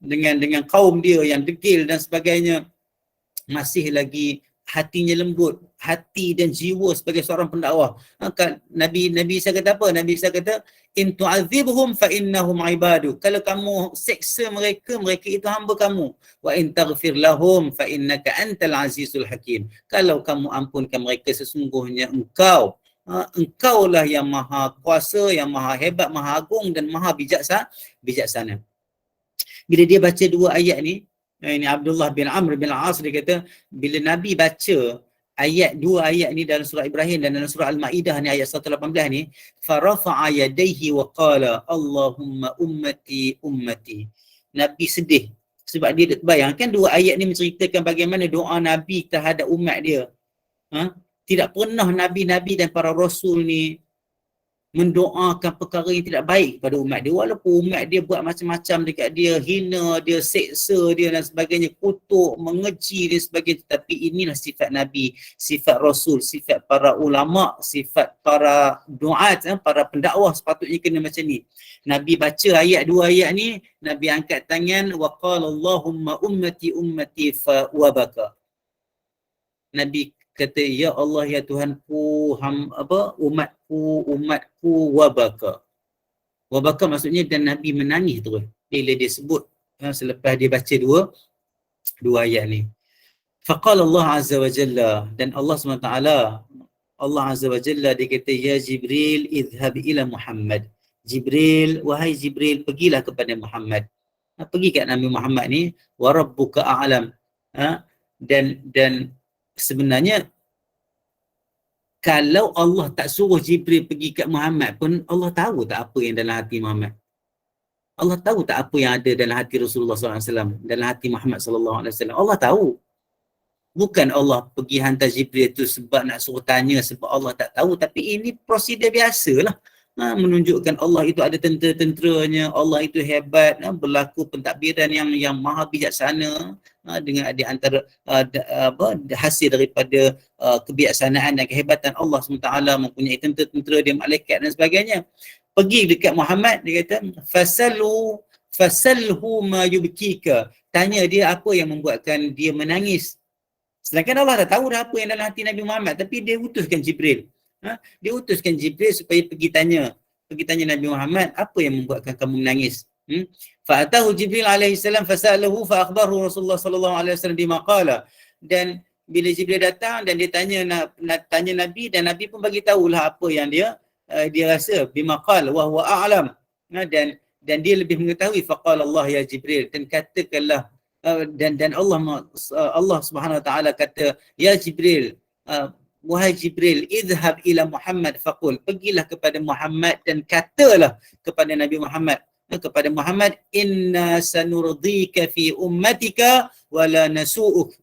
dengan kaum dia yang degil dan sebagainya, masih lagi hatinya lembut, hati dan jiwa sebagai seorang pendakwah. Nabi Isa kata apa? Nabi Isa kata, in tu'adzibhum fa innahum ibadu. Kalau kamu seksa mereka, mereka itu hamba kamu. Wa in taghfir lahum fa innaka antal azizul hakim. Kalau kamu ampunkan mereka, sesungguhnya engkaulah yang maha kuasa, yang maha hebat, maha agung dan maha bijaksana. Bila dia baca dua ayat ni, ini Abdullah bin Amr bin Al-As, dia kata bila Nabi baca dua ayat ni dalam surah Ibrahim dan dalam surah Al-Maidah ni ayat 118 ni, farafa'a yadayhi wa qala Allahumma ummati. Nabi sedih sebab dia bayangkan dua ayat ni menceritakan bagaimana doa Nabi terhadap umat dia. Tidak pernah Nabi-Nabi dan para Rasul ni mendoakan perkara yang tidak baik pada umat dia, walaupun umat dia buat macam-macam dekat dia, hina dia, seksa dia dan sebagainya, kutuk, mengeji dan sebagainya. Tapi inilah sifat Nabi, sifat Rasul, sifat para ulama, sifat para duat, para pendakwah sepatutnya kena macam ni. Nabi baca dua ayat ni, Nabi angkat tangan, wa qala Allahumma ummati fa wabaka. Nabi kata, ya Allah, ya Tuhanku, umatku wabaka. Wabaka maksudnya, dan Nabi menangis terus bila dia sebut selepas dia baca dua ayat ni. Faqala Allah azza wa jalla, dan Allah SWT, Allah azza wa jalla dia kata, ya Jibril idhhab ila Muhammad. Jibril, wahai Jibril, pergilah kepada Muhammad. Pergi kat Nabi Muhammad ni, wa rabbuka a'lam. Dan sebenarnya kalau Allah tak suruh Jibril pergi kat Muhammad pun, Allah tahu tak apa yang dalam hati Muhammad? Allah tahu tak apa yang ada dalam hati Rasulullah SAW, dalam hati Muhammad SAW? Allah tahu. Bukan Allah pergi hantar Jibril tu sebab nak suruh tanya, sebab Allah tak tahu. Tapi ini prosedur biasalah. Menunjukkan Allah itu ada tentera-tenteranya, Allah itu hebat, berlaku pentadbiran yang maha bijaksana, dengan di antara hasil daripada kebijaksanaan dan kehebatan Allah SWT, mempunyai tentera-tentera dia, malaikat dan sebagainya. Pergi dekat Muhammad, dia kata fasalhu ma yubkika. Tanya dia apa yang membuatkan dia menangis. Sedangkan Allah dah tahu dah apa yang dalam hati Nabi Muhammad, tapi dia utuskan Jibril. Dia utuskan Jibril supaya pergi tanya Nabi Muhammad, apa yang membuatkan kamu menangis? Fa'atahu Jibril alaihi salam fasalahu fa akhbarahu Rasulullah sallallahu alaihi wasallam bima qala. Dan bila Jibril datang dan dia tanya Nabi, dan Nabi pun bagi tahulah apa yang dia rasa, bima qala wa huwa a'lam. Dan dia lebih mengetahui. Faqala Allah ya Jibril, dan katakanlah dan Allah Subhanahu wa taala kata, ya Jibril, wahai Jibril, idhhab ila Muhammad faqul, pergilah kepada Muhammad dan katalah kepada Nabi Muhammad, inna sanurdika fi ummatika wala nasu'uk.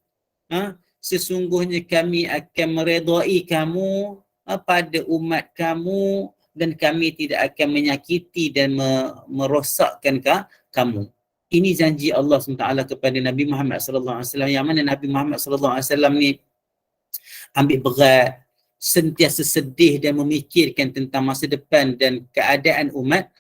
Sesungguhnya kami akan meredai kamu pada umat kamu, dan kami tidak akan menyakiti dan merosakkan kamu. Ini janji Allah SWT kepada Nabi Muhammad SAW, yang mana Nabi Muhammad SAW ni ambil berat, sentiasa sedih dan memikirkan tentang masa depan dan keadaan umat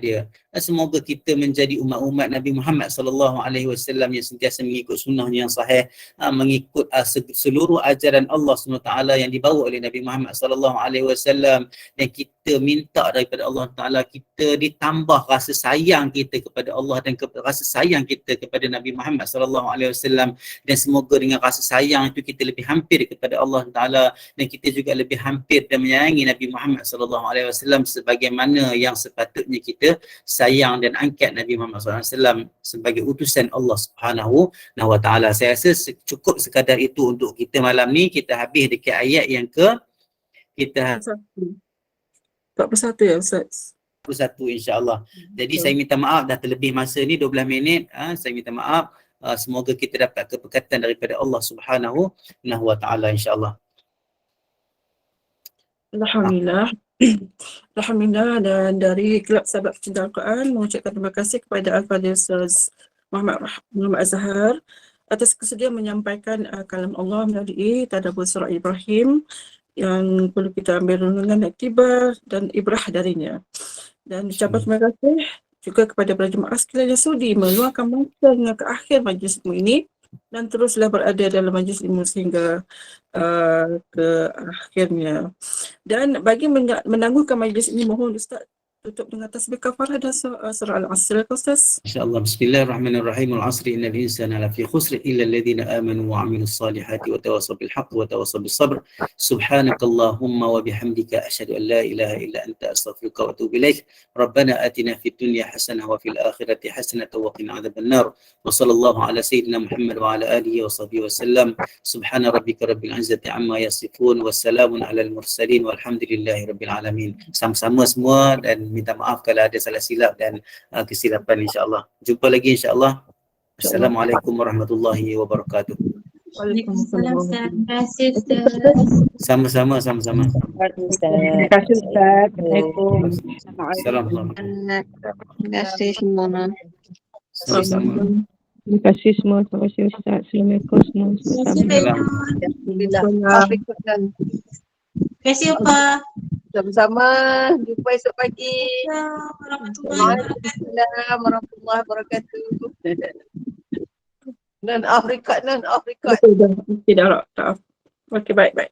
dia. Semoga kita menjadi umat-umat Nabi Muhammad sallallahu alaihi wasallam yang sentiasa mengikut sunnahnya yang sahih, mengikut seluruh ajaran Allah SWT yang dibawa oleh Nabi Muhammad sallallahu alaihi wasallam, dan kita minta daripada Allah Taala kita ditambah rasa sayang kita kepada Allah dan rasa sayang kita kepada Nabi Muhammad sallallahu alaihi wasallam, dan semoga dengan rasa sayang itu kita lebih hampir kepada Allah Taala dan kita juga lebih hampir dan menyayangi Nabi Muhammad sallallahu alaihi wasallam sebagaimana yang sepatutnya kita sayang dan angkat Nabi Muhammad SAW sebagai utusan Allah Subhanahu wa Ta'ala. Saya rasa cukup sekadar itu untuk kita malam ni. Kita habis dekat ayat yang kita 41 ya Ustaz. 41 insya-Allah. Jadi saya minta maaf dah terlebih masa ni 12 minit. Saya minta maaf. Semoga kita dapat keberkatan daripada Allah Subhanahu wa Ta'ala insya-Allah. Alhamdulillah. Alhamdulillah, dan dari Kelab Sahabat Pecinta Al-Quran mengucapkan terima kasih kepada Al-Fadhil Ustaz Muhammad Azhar atas kesediaan menyampaikan kalam Allah melalui tadabbur surah Ibrahim yang perlu kita ambil renungan iktibar dan ibrah darinya. Dan ucapan terima kasih juga kepada para jemaah sekalian yang sudi meluangkan masa hingga ke akhir majlis ilmu ini dan teruslah berada dalam majlis ilmu sehingga ke akhirnya. Dan bagi menangguhkan majlis ini, mohon Ustaz tutup dengan tasbih kafarah dan surah Al-Asr, Ustaz. InsyaAllah. Bismillahirrahmanirrahim. Al-asri innal insana lafi khusr illa alladhina amanu wa amilus salihati wa tawassaw bil haqq wa tawassaw bis sabr. Subhanakallahumma wa bihamdika asyhadu an la ilaha illa anta astaghfiruka wa atubu ilaik. Rabbana atina fid dunya hasanah wa fil akhirati hasanah wa qina adzaban nar. Wa sallallahu ala sayyidina Muhammad wa ala alihi wa sahbihi wasallam. Subhana rabbika rabbil izzati amma yasifun wa salamun alal mursalin walhamdulillahi rabbil alamin. Sama-sama semua, dan minta maaf kalau ada salah silap dan kesilapan insya-Allah. Jumpa lagi insya-Allah. Assalamualaikum warahmatullahi wabarakatuh. Waalaikumsalam. Terima kasih Ustaz. Sama-sama. Terima kasih Ustaz. Assalamualaikum. Assalamualaikum. Terima kasih semua. Sama-sama. Terima kasih semua. Terima kasih Ustaz. Assalamualaikum semua. Terima kasih Opa. Sama-sama. Jumpa esok pagi. Warahmatullahi Warahmatullahi wabarakatuh. Non Afrika. Betul dah. Tidak. Okey, baik.